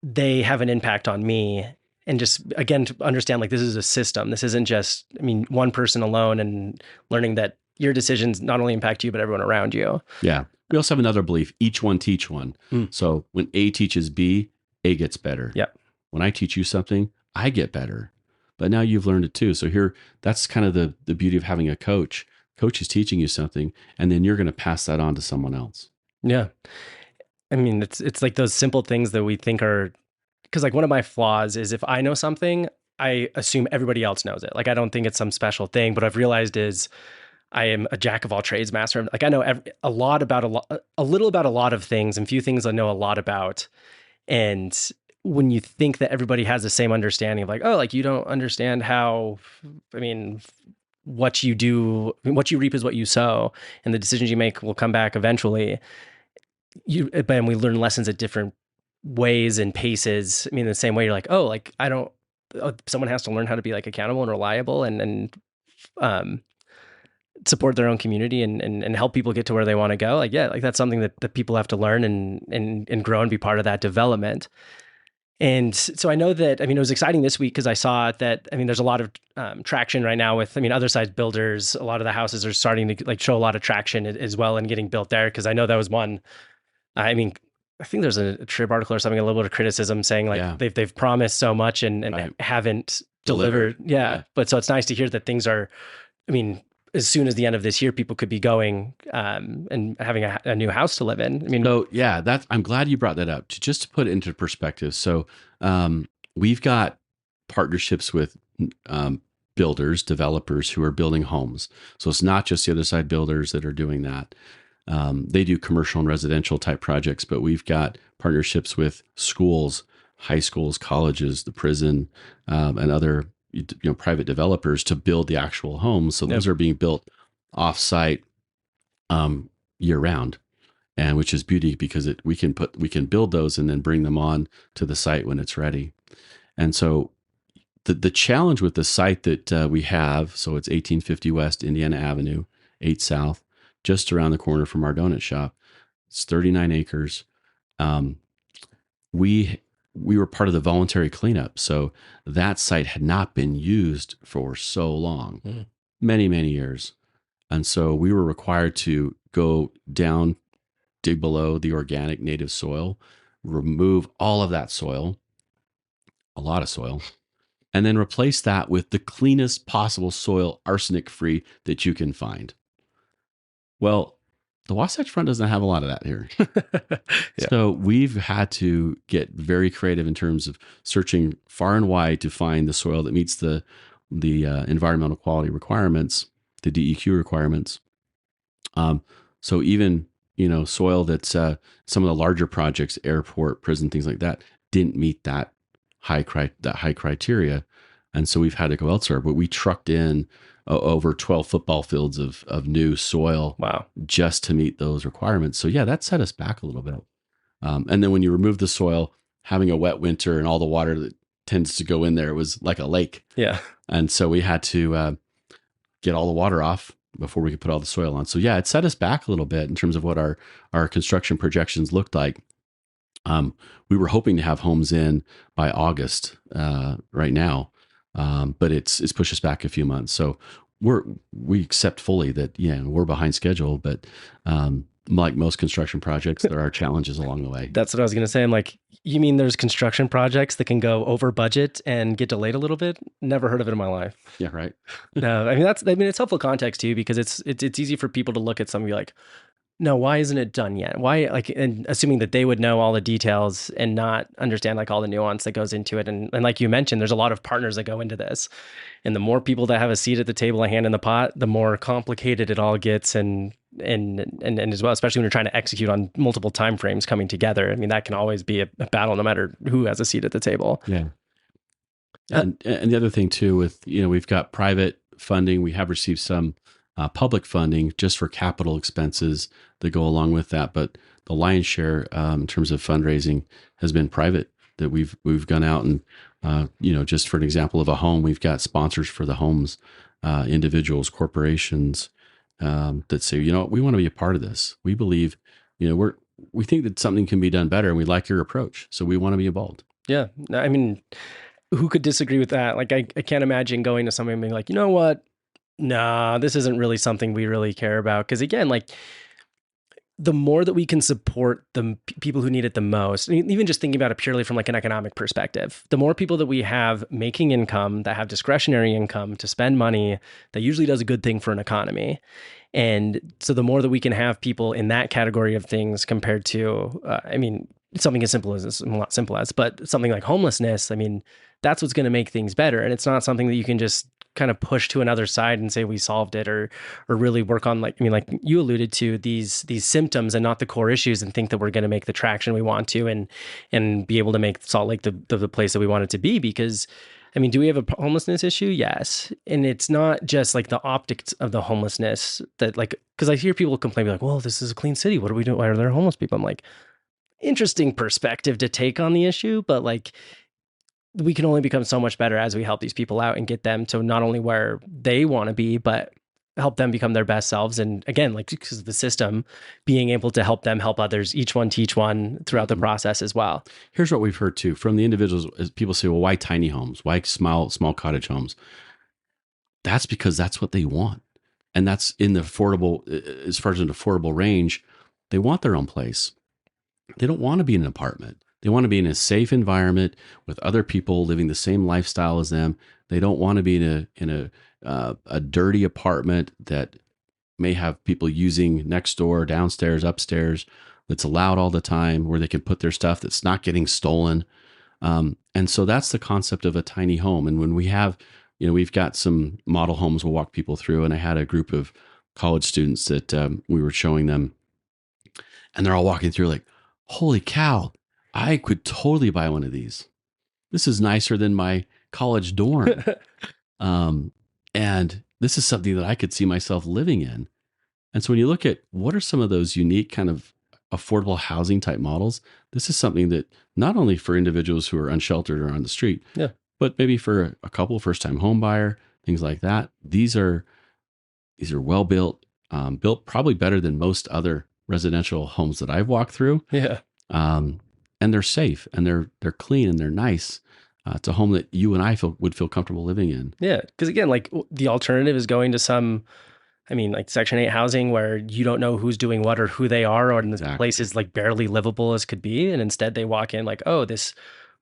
they have an impact on me. And just, again, to understand this is a system. This isn't just, one person alone, and learning that your decisions not only impact you, but everyone around you. Yeah. We also have another belief, each one teach one. So when A teaches B, A gets better. Yeah. When I teach you something, I get better. But now you've learned it too. So here, that's kind of the beauty of having a coach. Coach is teaching you something, and then you're going to pass that on to someone else. Yeah. I mean, it's like those simple things that we think are, because like one of my flaws is if I know something, I assume everybody else knows it. Like I don't think it's some special thing, but I've realized is I am a jack of all trades, master. Like I know a lot about a little about a lot of things, and few things I know a lot about. And when you think that everybody has the same understanding of like, oh, like you don't understand how, I mean, what you do, what you reap is what you sow, and the decisions you make will come back eventually. But we learn lessons at different ways and paces. I mean, the same way you're like, oh, like I don't, someone has to learn how to be like accountable and reliable and um, support their own community and help people get to where they want to go. Like, yeah, like that's something that people have to learn and grow and be part of that development. And so I know that, I mean, it was exciting this week because I saw that, I mean, there's a lot of traction right now with, I mean, other side builders. A lot of the houses are starting to like show a lot of traction as well and getting built there. Cause I know that was one, I mean, I think there's a Trib article or something, a little bit of criticism saying like Yeah. they've promised so much and Right. haven't delivered. Yeah. But so it's nice to hear that things are, I mean, as soon as the end of this year, people could be going and having a new house to live in. I mean, So yeah, I'm glad you brought that up just to put it into perspective. So we've got partnerships with builders, developers who are building homes. So it's not just the other side builders that are doing that. They do commercial and residential type projects, but we've got partnerships with schools, high schools, colleges, the prison, and other private developers to build the actual homes. So those are being built off-site year round, and which is beauty because we can build those and then bring them on to the site when it's ready. And so the challenge with the site that we have, so it's 1850 West Indiana Avenue, 8 South, just around the corner from our donut shop. It's 39 acres. We were part of the voluntary cleanup, so that site had not been used for so long, many years, and so we were required to go down, dig below the organic native soil, remove all of that soil, a lot of soil, and then replace that with the cleanest possible soil, arsenic free, that you can find. Well, the Wasatch Front doesn't have a lot of that here. Yeah. So we've had to get very creative in terms of searching far and wide to find the soil that meets the environmental quality requirements, the DEQ requirements. So even soil that's some of the larger projects, airport, prison, things like that, didn't meet that high criteria, and so we've had to go elsewhere. But we trucked in over 12 football fields of new soil, wow, just to meet those requirements. So yeah, that set us back a little bit. And then when you remove the soil, having a wet winter and all the water that tends to go in there, it was like a lake. Yeah, and so we had to get all the water off before we could put all the soil on. So yeah, it set us back a little bit in terms of what our construction projections looked like. We were hoping to have homes in by August right now, but it's pushed us back a few months. So we accept fully that we're behind schedule, but like most construction projects, there are challenges along the way. That's what I was going to say. I'm like, you mean there's construction projects that can go over budget and get delayed a little bit? Never heard of it in my life. Yeah, right. No, I mean it's helpful context too, because it's easy for people to look at something like, no, why isn't it done yet? Why, like, and assuming that they would know all the details and not understand like all the nuance that goes into it. And like you mentioned, there's a lot of partners that go into this, and the more people that have a seat at the table, a hand in the pot, the more complicated it all gets. And as well, especially when you're trying to execute on multiple timeframes coming together. I mean, that can always be a battle, no matter who has a seat at the table. Yeah. And the other thing too, with we've got private funding, we have received some public funding just for capital expenses that go along with that, but the lion's share in terms of fundraising has been private. That we've gone out and just for an example of a home, we've got sponsors for the homes, individuals, corporations that say, we want to be a part of this. We believe, we think that something can be done better, and we like your approach, so we want to be involved. Yeah, I mean, who could disagree with that? Like, I can't imagine going to somebody and being like, you know what? Nah, this isn't really something we really care about. Because again, like the more that we can support the people who need it the most, even just thinking about it purely from like an economic perspective, the more people that we have making income, that have discretionary income to spend money, that usually does a good thing for an economy. And so the more that we can have people in that category of things compared to, something as simple as, well, not simple as, but something like homelessness, I mean, that's what's going to make things better. And it's not something that you can just kind of push to another side and say we solved it, or really work on, like, like you alluded to, these symptoms and not the core issues, and think that we're going to make the traction we want to, and be able to make Salt Lake the place that we want it to be. Because do we have a homelessness issue? Yes. And it's not just like the optics of the homelessness that, like, because I hear people complain, like, well, this is a clean city, what are we doing? Why are there homeless people? I'm like, interesting perspective to take on the issue, but like, we can only become so much better as we help these people out and get them to not only where they want to be, but help them become their best selves. And again, like, because of the system, being able to help them help others, each one teach one throughout the process as well. Here's what we've heard too from the individuals. As people say, well, why tiny homes? Why small cottage homes? That's because that's what they want. And that's in the affordable, as far as an affordable range, they want their own place. They don't want to be in an apartment. They want to be in a safe environment with other people living the same lifestyle as them. They don't want to be in a dirty apartment that may have people using next door, downstairs, upstairs, that's allowed all the time, where they can put their stuff that's not getting stolen. And so that's the concept of a tiny home. And when we have, we've got some model homes we'll walk people through. And I had a group of college students that we were showing them, and they're all walking through like, holy cow, I could totally buy one of these. This is nicer than my college dorm. And this is something that I could see myself living in. And so when you look at what are some of those unique kind of affordable housing type models, this is something that not only for individuals who are unsheltered or on the street, but maybe for a couple, first-time home buyer, things like that. These are well built, built probably better than most other residential homes that I've walked through. Yeah. And they're safe, and they're clean, and they're nice. It's a home that you and I would feel comfortable living in. Yeah. Because again, like, the alternative is going to some, like Section 8 housing where you don't know who's doing what or who they are, or the place is like barely livable as could be. And instead they walk in like, oh, this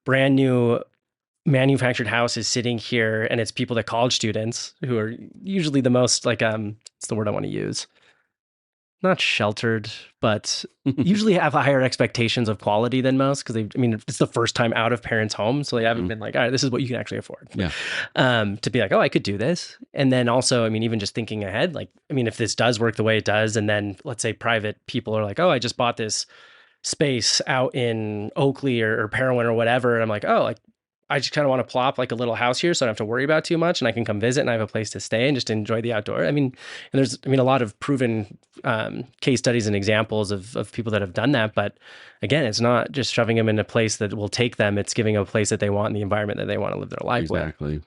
brand new manufactured house is sitting here, and it's people, that college students who are usually the most like, what's the word I want to use? Not sheltered, but usually have higher expectations of quality than most, because it's the first time out of parents' home. So they haven't been like, all right, this is what you can actually afford. Yeah. To be like, oh, I could do this. And then also, even just thinking ahead, like, if this does work the way it does, and then let's say private people are like, oh, I just bought this space out in Oakley or Parowan or whatever. And I'm like, oh, like, I just kind of want to plop like a little house here so I don't have to worry about too much, and I can come visit and I have a place to stay and just enjoy the outdoor. And there's, a lot of proven case studies and examples of people that have done that. But again, it's not just shoving them in a place that will take them. It's giving them a place that they want in the environment that they want to live their life with. Exactly.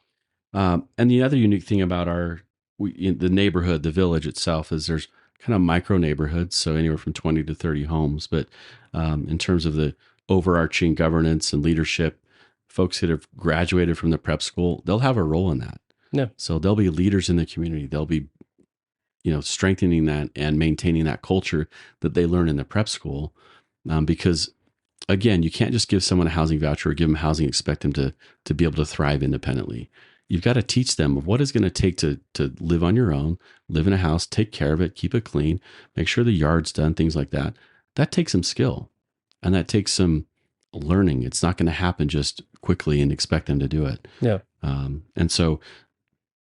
And the other unique thing about the neighborhood, the village itself, is there's kind of micro neighborhoods. So anywhere from 20 to 30 homes. But in terms of the overarching governance and leadership, folks that have graduated from the prep school, they'll have a role in that. Yeah. So they'll be leaders in the community. They'll be, strengthening that and maintaining that culture that they learn in the prep school. Because again, you can't just give someone a housing voucher or give them housing, expect them to be able to thrive independently. You've got to teach them of what it's going to take to live on your own, live in a house, take care of it, keep it clean, make sure the yard's done, things like that. That takes some skill, and that takes some learning. It's not going to happen just quickly and expect them to do it. Yeah. And so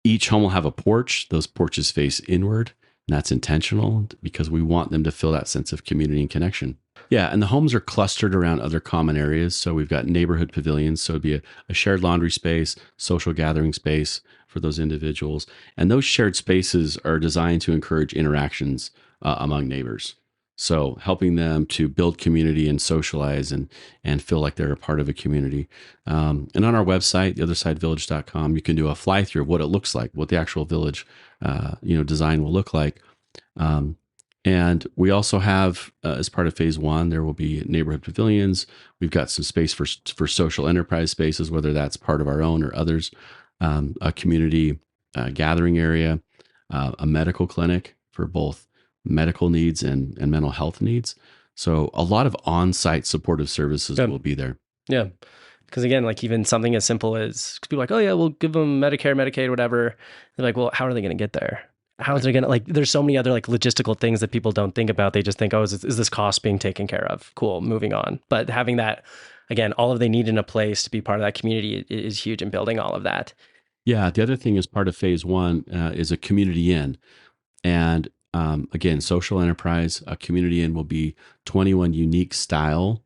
each home will have a porch. Those porches face inward, and that's intentional because we want them to feel that sense of community and connection. Yeah. And the homes are clustered around other common areas. So we've got neighborhood pavilions. So it'd be a shared laundry space, social gathering space for those individuals. And those shared spaces are designed to encourage interactions among neighbors. So helping them to build community and socialize and feel like they're a part of a community. And on our website, theothersidevillage.com, you can do a fly through of what it looks like, what the actual village, design will look like. And we also have, as part of phase one, there will be neighborhood pavilions. We've got some space for social enterprise spaces, whether that's part of our own or others, a community gathering area, a medical clinic for both medical needs and mental health needs. So a lot of on-site supportive services Yeah. will be there. Yeah. Because again, like even something as simple as people are like, oh yeah, we'll give them Medicare, Medicaid, whatever. They're like, well, how are they going to get there? How is it going to, like, there's so many other like logistical things that people don't think about. They just think, oh, is this cost being taken care of? Cool, moving on. But having that, again, all of they need in a place to be part of that community is huge in building all of that. Yeah. The other thing as part of phase one is a community inn. And again, social enterprise, a community inn will be 21 unique style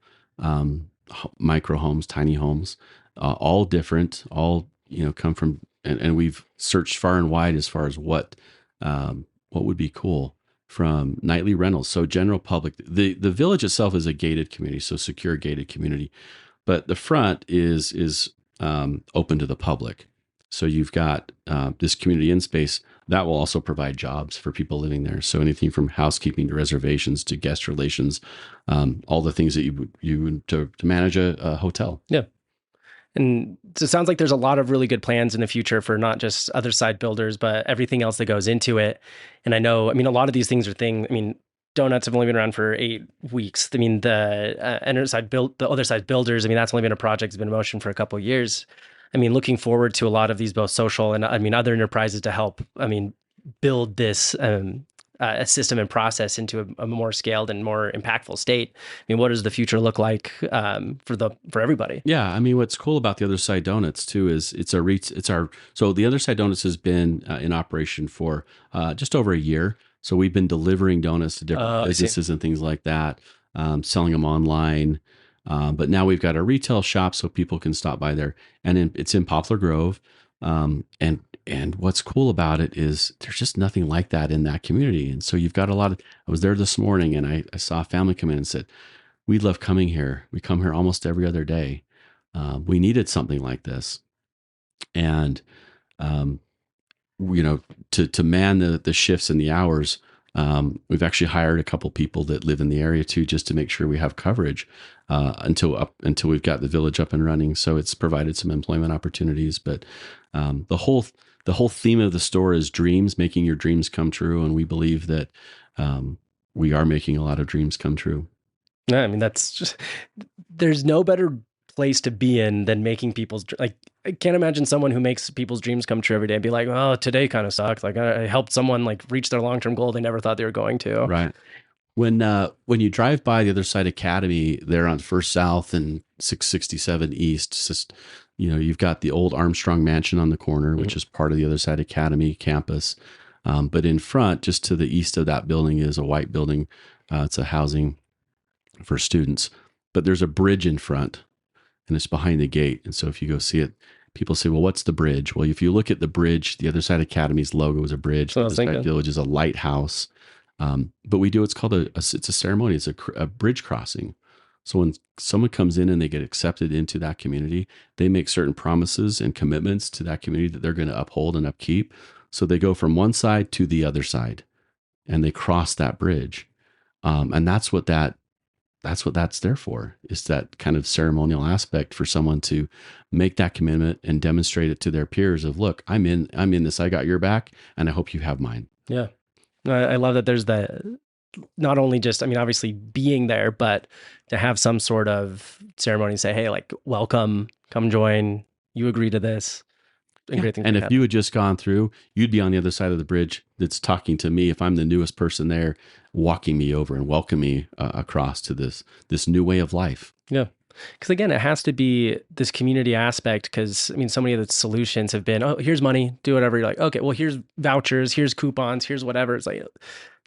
micro homes, tiny homes, all different, all, come from, and we've searched far and wide as far as what would be cool from nightly rentals. So general public, the village itself is a gated community, so secure gated community, but the front is open to the public. So you've got this community in space that will also provide jobs for people living there. So anything from housekeeping to reservations to guest relations, all the things that you would to manage a hotel. Yeah. And so it sounds like there's a lot of really good plans in the future for not just Other Side builders, but everything else that goes into it. And I know, I mean, a lot of these things are donuts have only been around for 8 weeks. I mean, the Other Side builders, I mean, that's only been a project that's been in motion for a couple of years. I mean, looking forward to a lot of these, both social and other enterprises to help, build this a system and process into a more scaled and more impactful state. I mean, what does the future look like for everybody? Yeah, I mean, what's cool about the Other Side Donuts too is so the Other Side Donuts has been in operation for just over a year. So we've been delivering donuts to different businesses and things like that, selling them online. But now we've got a retail shop so people can stop by there, and it's in Poplar Grove. And what's cool about it is there's just nothing like that in that community. And so you've got I was there this morning and I saw a family come in and said, we love coming here. We come here almost every other day. We needed something like this. And, to man the shifts and the hours, we've actually hired a couple people that live in the area too, just to make sure we have coverage until we've got the village up and running. So it's provided some employment opportunities, but the whole theme of the store is dreams, making your dreams come true, and we believe that we are making a lot of dreams come true. Yeah, I mean, there's no better place to be in than making people's, like, I can't imagine someone who makes people's dreams come true every day and be like, oh, today kind of sucked. Like I helped someone like reach their long-term goal they never thought they were going to. Right. When you drive by the Other Side Academy, there on First South and 667 East, it's just, you've got the old Armstrong Mansion on the corner, which is part of the Other Side Academy campus. But in front, just to the east of that building, is a white building. It's a housing for students. But there's a bridge in front, and it's behind the gate. And so if you go see it, people say, well, what's the bridge? Well, if you look at the bridge, the Other Side Academy's logo is a bridge. The Other Side Village is a lighthouse. But it's called it's a ceremony. It's a bridge crossing. So when someone comes in and they get accepted into that community, they make certain promises and commitments to that community that they're going to uphold and upkeep. So they go from one side to the other side, and they cross that bridge. And that's what that's there for, is that kind of ceremonial aspect for someone to make that commitment and demonstrate it to their peers of, look, I'm in this, I got your back, and I hope you have mine. Yeah. I love that there's not only just, obviously being there, but to have some sort of ceremony and say, hey, like, welcome, come join, you agree to this. And great things. And if you had just gone through, you'd be on the other side of the bridge that's talking to me, if I'm the newest person there, walking me over and welcoming me across to this new way of life. Yeah. Because again, it has to be this community aspect, because so many of the solutions have been, oh, here's money, do whatever. You're like, okay, well, here's vouchers, here's coupons, here's whatever. It's like,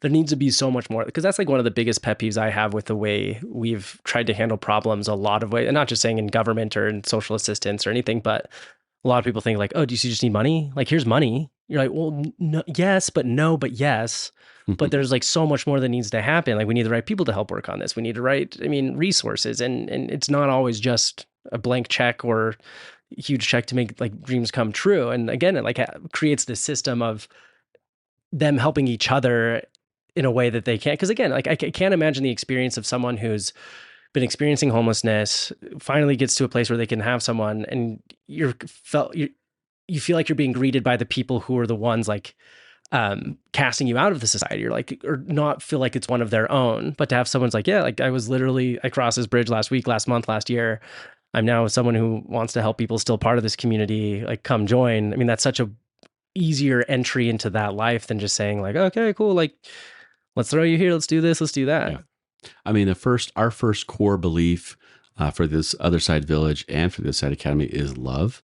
there needs to be so much more, because that's like one of the biggest pet peeves I have with the way we've tried to handle problems a lot of ways, and not just saying in government or in social assistance or anything, but a lot of people think like, oh, do you just need money? Like, here's money. You're like, well, no, yes, but no, but yes. But there's like so much more that needs to happen. Like, we need the right people to help work on this. We need the right, resources. And it's not always just a blank check or a huge check to make like dreams come true. And again, it like creates this system of them helping each other in a way that they can't. Because again, like I can't imagine the experience of someone who's been experiencing homelessness, finally gets to a place where they can have someone, and you feel like you're being greeted by the people who are the ones like casting you out of the society, or not feel like it's one of their own. But to have someone's like, yeah, like I crossed this bridge last week, last month, last year. I'm now someone who wants to help people, still part of this community, like come join. I mean, that's such a easier entry into that life than just saying like, okay, cool, like let's throw you here, let's do this, let's do that. Yeah. I mean, our first core belief for this Other Side Village and for this Side Academy is love.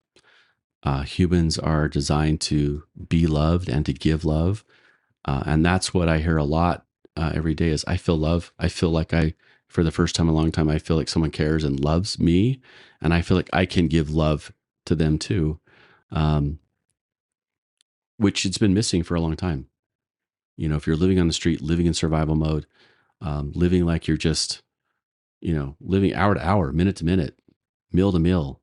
Humans are designed to be loved and to give love. And that's what I hear a lot every day is I feel love. I feel like for the first time in a long time, I feel like someone cares and loves me. And I feel like I can give love to them too, which it's been missing for a long time. You know, if you're living on the street, living in survival mode, living like you're just, living hour to hour, minute to minute, meal to meal,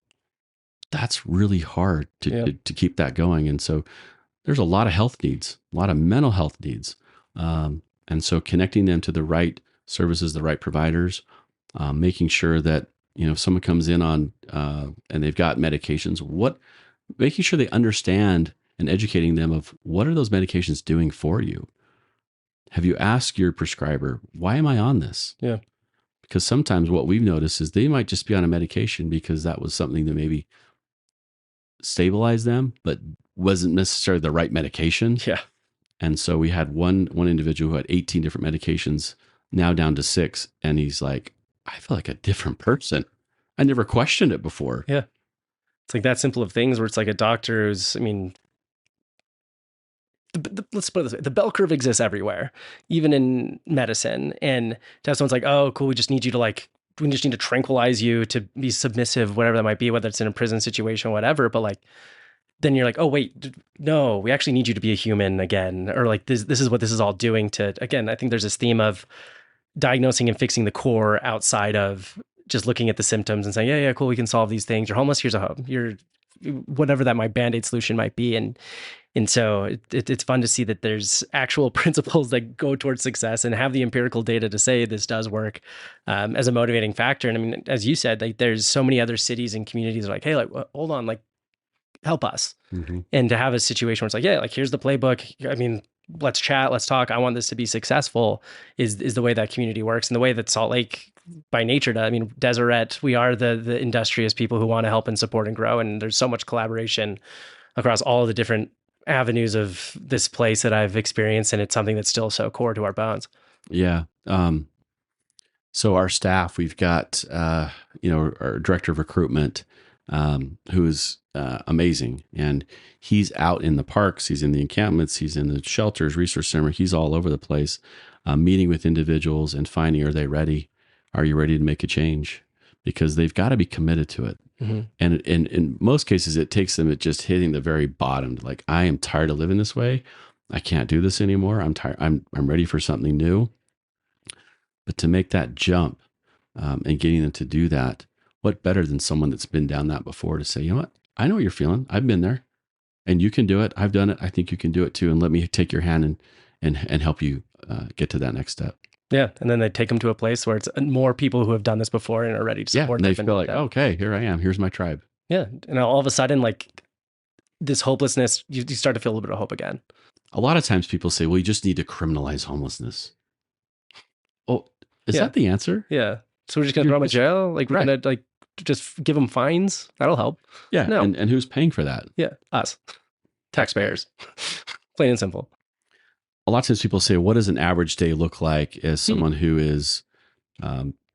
that's really hard to keep that going. And so there's a lot of health needs, a lot of mental health needs. And so connecting them to the right services, the right providers, making sure that, if someone comes in on, and they've got medications, making sure they understand and educating them of what are those medications doing for you? Have you asked your prescriber, why am I on this? Yeah. Because sometimes what we've noticed is they might just be on a medication because that was something that maybe stabilized them, but wasn't necessarily the right medication. Yeah. And so we had one individual who had 18 different medications, now down to 6. And he's like, I feel like a different person. I never questioned it before. Yeah. It's like that simple of things where it's like a doctor who's, I mean, let's put it this way, the bell curve exists everywhere, even in medicine. And to have someone's like, oh, cool, we just need to tranquilize you to be submissive, whatever that might be, whether it's in a prison situation, whatever. But like, then you're like, oh, wait, no, we actually need you to be a human again. Or like, this is what this is all doing to, again, I think there's this theme of diagnosing and fixing the core outside of just looking at the symptoms and saying, yeah, cool, we can solve these things. You're homeless, here's a home. You're whatever that Band-Aid solution might be. And so it's fun to see that there's actual principles that go towards success and have the empirical data to say this does work as a motivating factor. And I mean, as you said, like there's so many other cities and communities that are like, hey, like, hold on, like help us. Mm-hmm. And to have a situation where it's like, yeah, like here's the playbook. I mean, let's chat, let's talk. I want this to be successful is the way that community works and the way that Salt Lake by nature, I mean, Deseret, we are the industrious people who want to help and support and grow. And there's so much collaboration across all the different avenues of this place that I've experienced. And it's something that's still so core to our bones. Yeah. So our staff, we've got, our director of recruitment, who's amazing. And he's out in the parks, he's in the encampments, he's in the shelters, resource center, he's all over the place, meeting with individuals and finding, are they ready? Are you ready to make a change? Because they've got to be committed to it. Mm-hmm. And in most cases, it takes them at just hitting the very bottom. Like, I am tired of living this way. I can't do this anymore. I'm tired. I'm ready for something new. But to make that jump and getting them to do that, what better than someone that's been down that before to say, you know what? I know what you're feeling. I've been there and you can do it. I've done it. I think you can do it too. And let me take your hand and help you get to that next step. Yeah. And then they take them to a place where it's more people who have done this before and are ready to support them. And they feel like, okay, here I am. Here's my tribe. Yeah. And all of a sudden, like this hopelessness, you start to feel a little bit of hope again. A lot of times people say, well, you just need to criminalize homelessness. Oh, is that the answer? Yeah. So we're just going to throw them in jail? Like we're going to like just give them fines? That'll help. Yeah. No. And who's paying for that? Yeah. Us. Taxpayers. Plain and simple. A lot of times people say, what does an average day look like as someone who is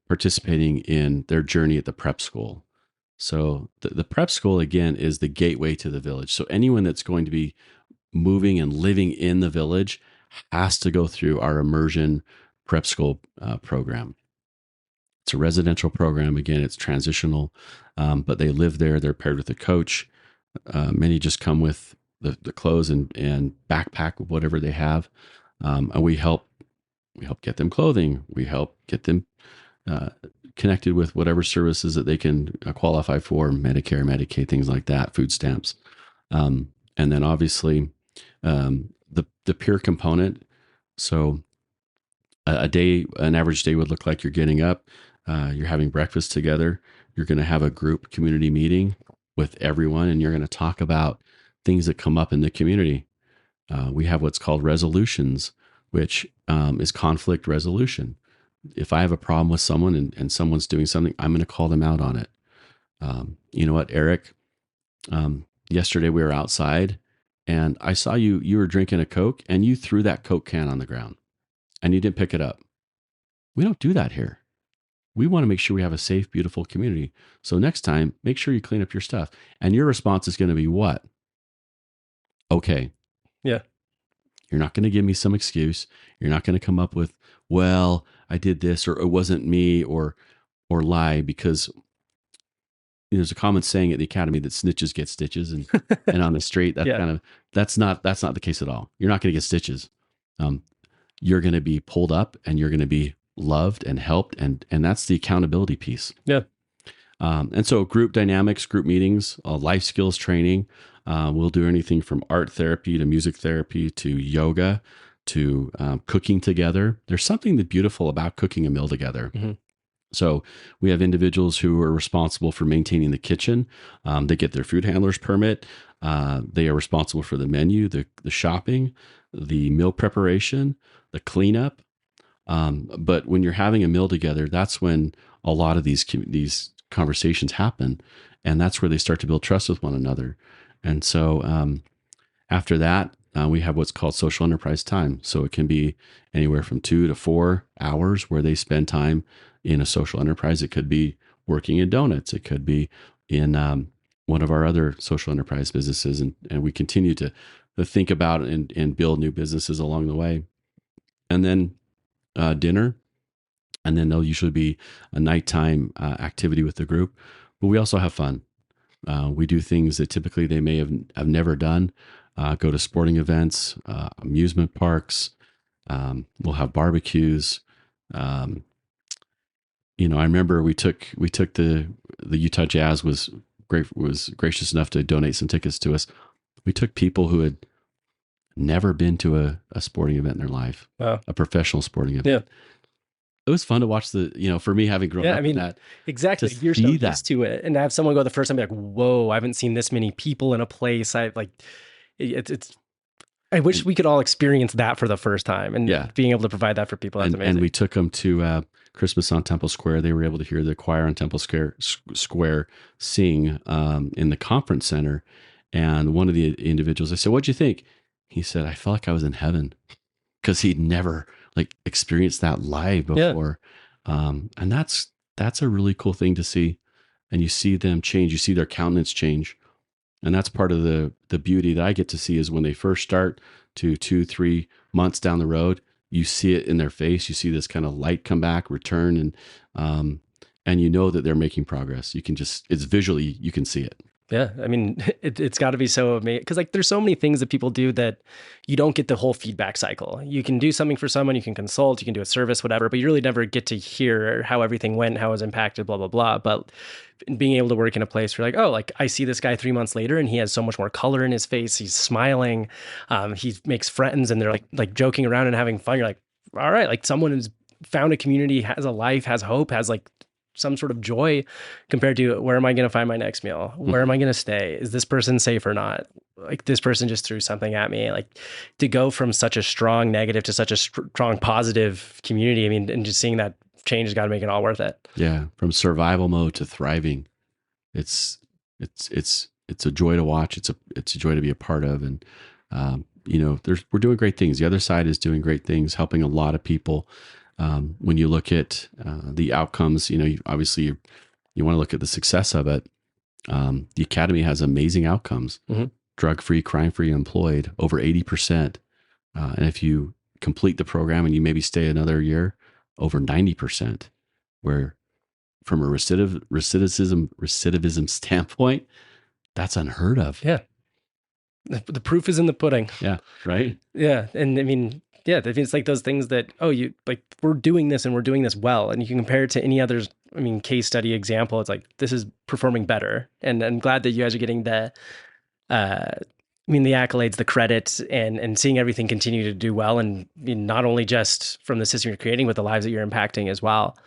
participating in their journey at the prep school? So the prep school, again, is the gateway to the village. So anyone that's going to be moving and living in the village has to go through our immersion prep school program. It's a residential program. Again, it's transitional, but they live there. They're paired with a coach. Many just come with the clothes and backpack with whatever they have. And we help get them clothing. We help get them connected with whatever services that they can qualify for, Medicare, Medicaid, things like that, food stamps. And then obviously the peer component. So an average day would look like you're getting up, you're having breakfast together, you're going to have a group community meeting with everyone, and you're going to talk about things that come up in the community. We have what's called resolutions, which is conflict resolution. If I have a problem with someone and someone's doing something, I'm going to call them out on it. You know what, Eric? Yesterday we were outside and I saw you were drinking a Coke and you threw that Coke can on the ground and you didn't pick it up. We don't do that here. We want to make sure we have a safe, beautiful community. So next time, make sure you clean up your stuff. And your response is going to be what? Okay. Yeah. You're not going to give me some excuse. You're not going to come up with, well, I did this or it wasn't me or lie, because there's a common saying at the academy that snitches get stitches, and on the street that's not the case at all. You're not going to get stitches. You're going to be pulled up and you're going to be loved and helped, and that's the accountability piece. Yeah. And so group dynamics, group meetings, life skills training. We'll do anything from art therapy to music therapy to yoga to cooking together. There's something that's beautiful about cooking a meal together. Mm-hmm. So we have individuals who are responsible for maintaining the kitchen. They get their food handler's permit. They are responsible for the menu, the shopping, the meal preparation, the cleanup. But when you're having a meal together, that's when a lot of these conversations happen, and that's where they start to build trust with one another. And so after that, we have what's called social enterprise time. So it can be anywhere from 2 to 4 hours where they spend time in a social enterprise. It could be working in donuts. It could be in one of our other social enterprise businesses. And we continue to think about and build new businesses along the way. And then dinner. And then there'll usually be a nighttime activity with the group. But we also have fun. We do things that typically they may have never done. Go to sporting events, amusement parks. We'll have barbecues. I remember we took the Utah Jazz was gracious enough to donate some tickets to us. We took people who had never been to a sporting event in their life, Wow. a professional sporting event. Yeah. It was fun to watch for me having grown up in that. Exactly. You're so used to it. And to have someone go the first time, be like, whoa, I haven't seen this many people in a place. I wish we could all experience that for the first time, and being able to provide that for people. That's amazing. And we took them to Christmas on Temple Square. They were able to hear the choir on Temple Square sing in the conference center. And one of the individuals, I said, "What'd you think?" He said, "I felt like I was in heaven," because he'd never experienced that live before. Yeah. And that's a really cool thing to see. And you see them change. You see their countenance change. And that's part of the beauty that I get to see is when they first start to 2-3 months down the road, you see it in their face. You see this kind of light come back, return, and you know that they're making progress. It's visually, you can see it. Yeah. I mean, it's got to be so amazing because there's so many things that people do that you don't get the whole feedback cycle. You can do something for someone, you can consult, you can do a service, whatever, but you really never get to hear how everything went, how it was impacted, blah, blah, blah. But being able to work in a place where I see this guy 3 months later and he has so much more color in his face. He's smiling. He makes friends and they're like joking around and having fun. You're like, all right, someone has found a community, has a life, has hope, has some sort of joy compared to where am I going to find my next meal? Where am I going to stay? Is this person safe or not? This person just threw something at me. To go from such a strong negative to such a strong positive community. I mean, and just seeing that change has got to make it all worth it. Yeah. From survival mode to thriving. It's a joy to watch. It's a joy to be a part of. And, we're doing great things. The other side is doing great things, helping a lot of people. When you look at the outcomes, obviously you want to look at the success of it. The Academy has amazing outcomes, drug-free, crime-free, employed, over 80%. And if you complete the program and you maybe stay another year, over 90%, where from a recidivism standpoint, that's unheard of. Yeah. The proof is in the pudding. Yeah. Right. Yeah. And I mean, yeah, it's those things that, we're doing this and we're doing this well. And you can compare it to any other, case study example. It's this is performing better. And I'm glad that you guys are getting the accolades, the credit, and seeing everything continue to do well. And not only just from the system you're creating, but the lives that you're impacting as well.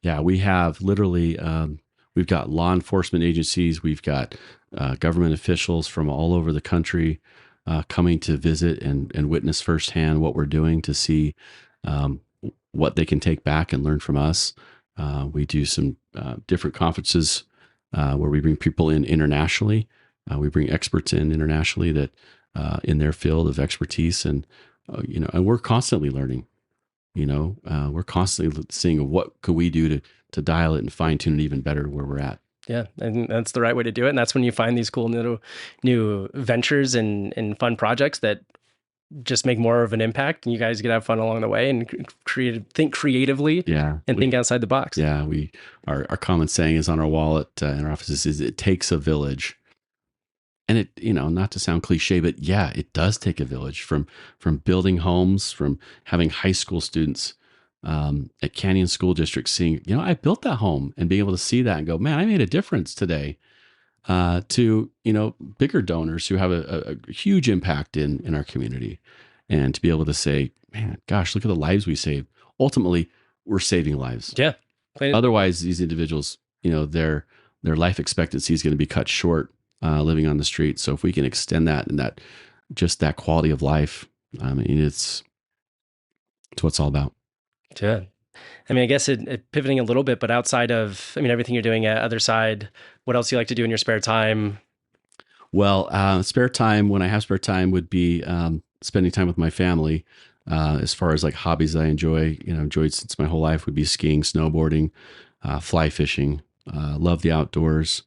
Yeah, we have literally, we've got law enforcement agencies, we've got government officials from all over the country. coming to visit and witness firsthand what we're doing to see what they can take back and learn from us. We do some different conferences where we bring people in internationally. We bring experts in internationally that in their field of expertise, and and we're constantly learning. We're constantly seeing what could we do to dial it and fine tune it even better where we're at. Yeah, and that's the right way to do it. And that's when you find these cool new ventures and fun projects that just make more of an impact, and you guys get to have fun along the way and think creatively, think outside the box. Yeah, our common saying is on our wall in our offices is it takes a village. And it, not to sound cliche, but yeah, it does take a village from building homes, from having high school students at Canyon School District seeing, I built that home, and being able to see that and go, man, I made a difference today, to, bigger donors who have a huge impact in our community, and to be able to say, man, gosh, look at the lives we saved. Ultimately, we're saving lives. Yeah. Otherwise, these individuals, their life expectancy is going to be cut short. Living on the street. So if we can extend that and that quality of life, it's what it's all about. Yeah. I guess it pivoting a little bit, but outside of, everything you're doing at Other Side, what else do you like to do in your spare time? Well, spare time, when I have spare time, would be spending time with my family. As far as like hobbies that I enjoyed since my whole life, would be skiing, snowboarding, fly fishing, love the outdoors.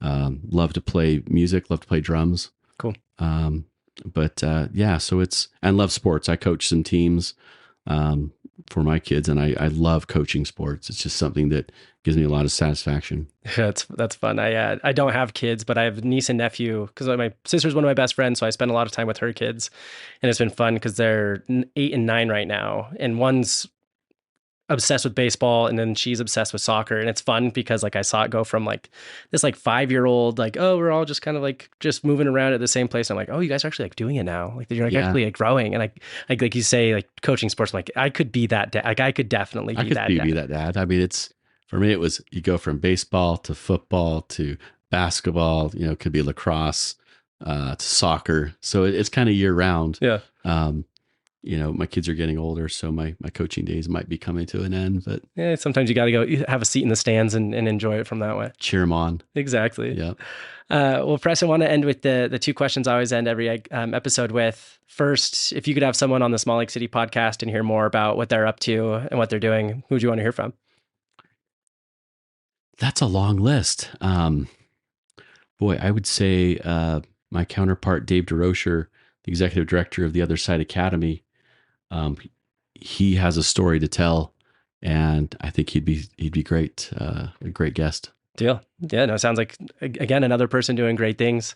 Love to play music, love to play drums. Cool. So and love sports. I coach some teams for my kids, and I love coaching sports. It's just something that gives me a lot of satisfaction. That's fun. I don't have kids, but I have a niece and nephew, because my sister's one of my best friends, so I spend a lot of time with her kids, and it's been fun because they're 8 and 9 right now, and one's obsessed with baseball, and then she's obsessed with soccer. And it's fun because I saw it go from this 5-year-old, oh, we're all just kind of just moving around at the same place. And I'm oh, you guys are actually doing it now. You're actually growing. And like you say, coaching sports, I could be that dad. I could definitely be that dad. Be that dad. For me, it was, you go from baseball to football to basketball, it could be lacrosse, to soccer. So it's kind of year round. Yeah. My kids are getting older, so my coaching days might be coming to an end, but yeah, sometimes you got to go have a seat in the stands and enjoy it from that way. Cheer them on. Exactly. Yeah. Well, Preston, I want to end with the 2 questions I always end every episode with. First, if you could have someone on the Small Lake City podcast and hear more about what they're up to and what they're doing, who would you want to hear from? That's a long list. Boy, I would say my counterpart, Dave DeRocher, the executive director of the Other Side Academy. He has a story to tell, and I think he'd be great, a great guest. Deal. Yeah, no, it sounds like, again, another person doing great things.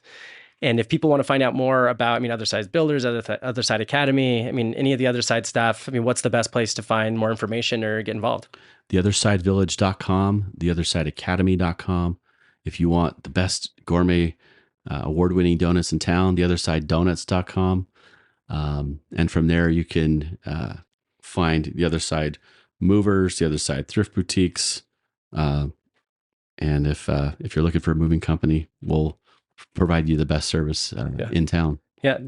And if people want to find out more about, Other Side Builders, Other Side Academy, any of the Other Side stuff, what's the best place to find more information or get involved? theothersidevillage.com, theothersideacademy.com. If you want the best gourmet, award-winning donuts in town, theothersidedonuts.com. And from there, you can find the Other Side Movers, the Other Side Thrift Boutiques. And if you're looking for a moving company, we'll provide you the best service in town. Yeah.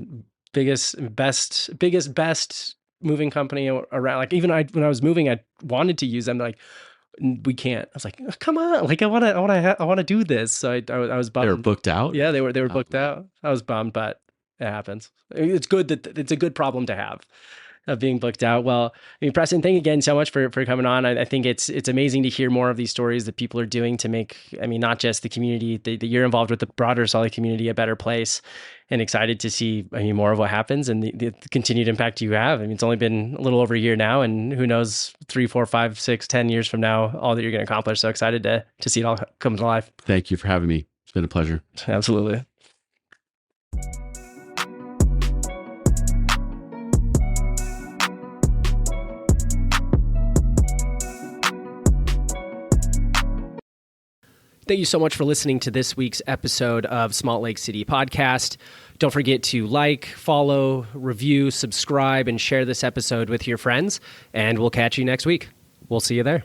Biggest, best moving company around. Even when I was moving, I wanted to use them. We can't. I was like, come on! I want to do this. So I was bummed. They were booked out. Yeah, they were booked out. I was bummed, but it happens. It's good that it's a good problem to have, of being booked out. Well, Preston, thank you again so much for coming on. I think it's amazing to hear more of these stories that people are doing to make, not just the community that you're involved with, the broader Salt Lake community, a better place, and excited to see, more of what happens and the continued impact you have. It's only been a little over a year now, and who knows, 3, 4, 5, 6, 10 years from now, all that you're going to accomplish. So excited to see it all come to life. Thank you for having me. It's been a pleasure. Absolutely. Thank you so much for listening to this week's episode of Small Lake City Podcast. Don't forget to follow, review, subscribe, and share this episode with your friends. And we'll catch you next week. We'll see you there.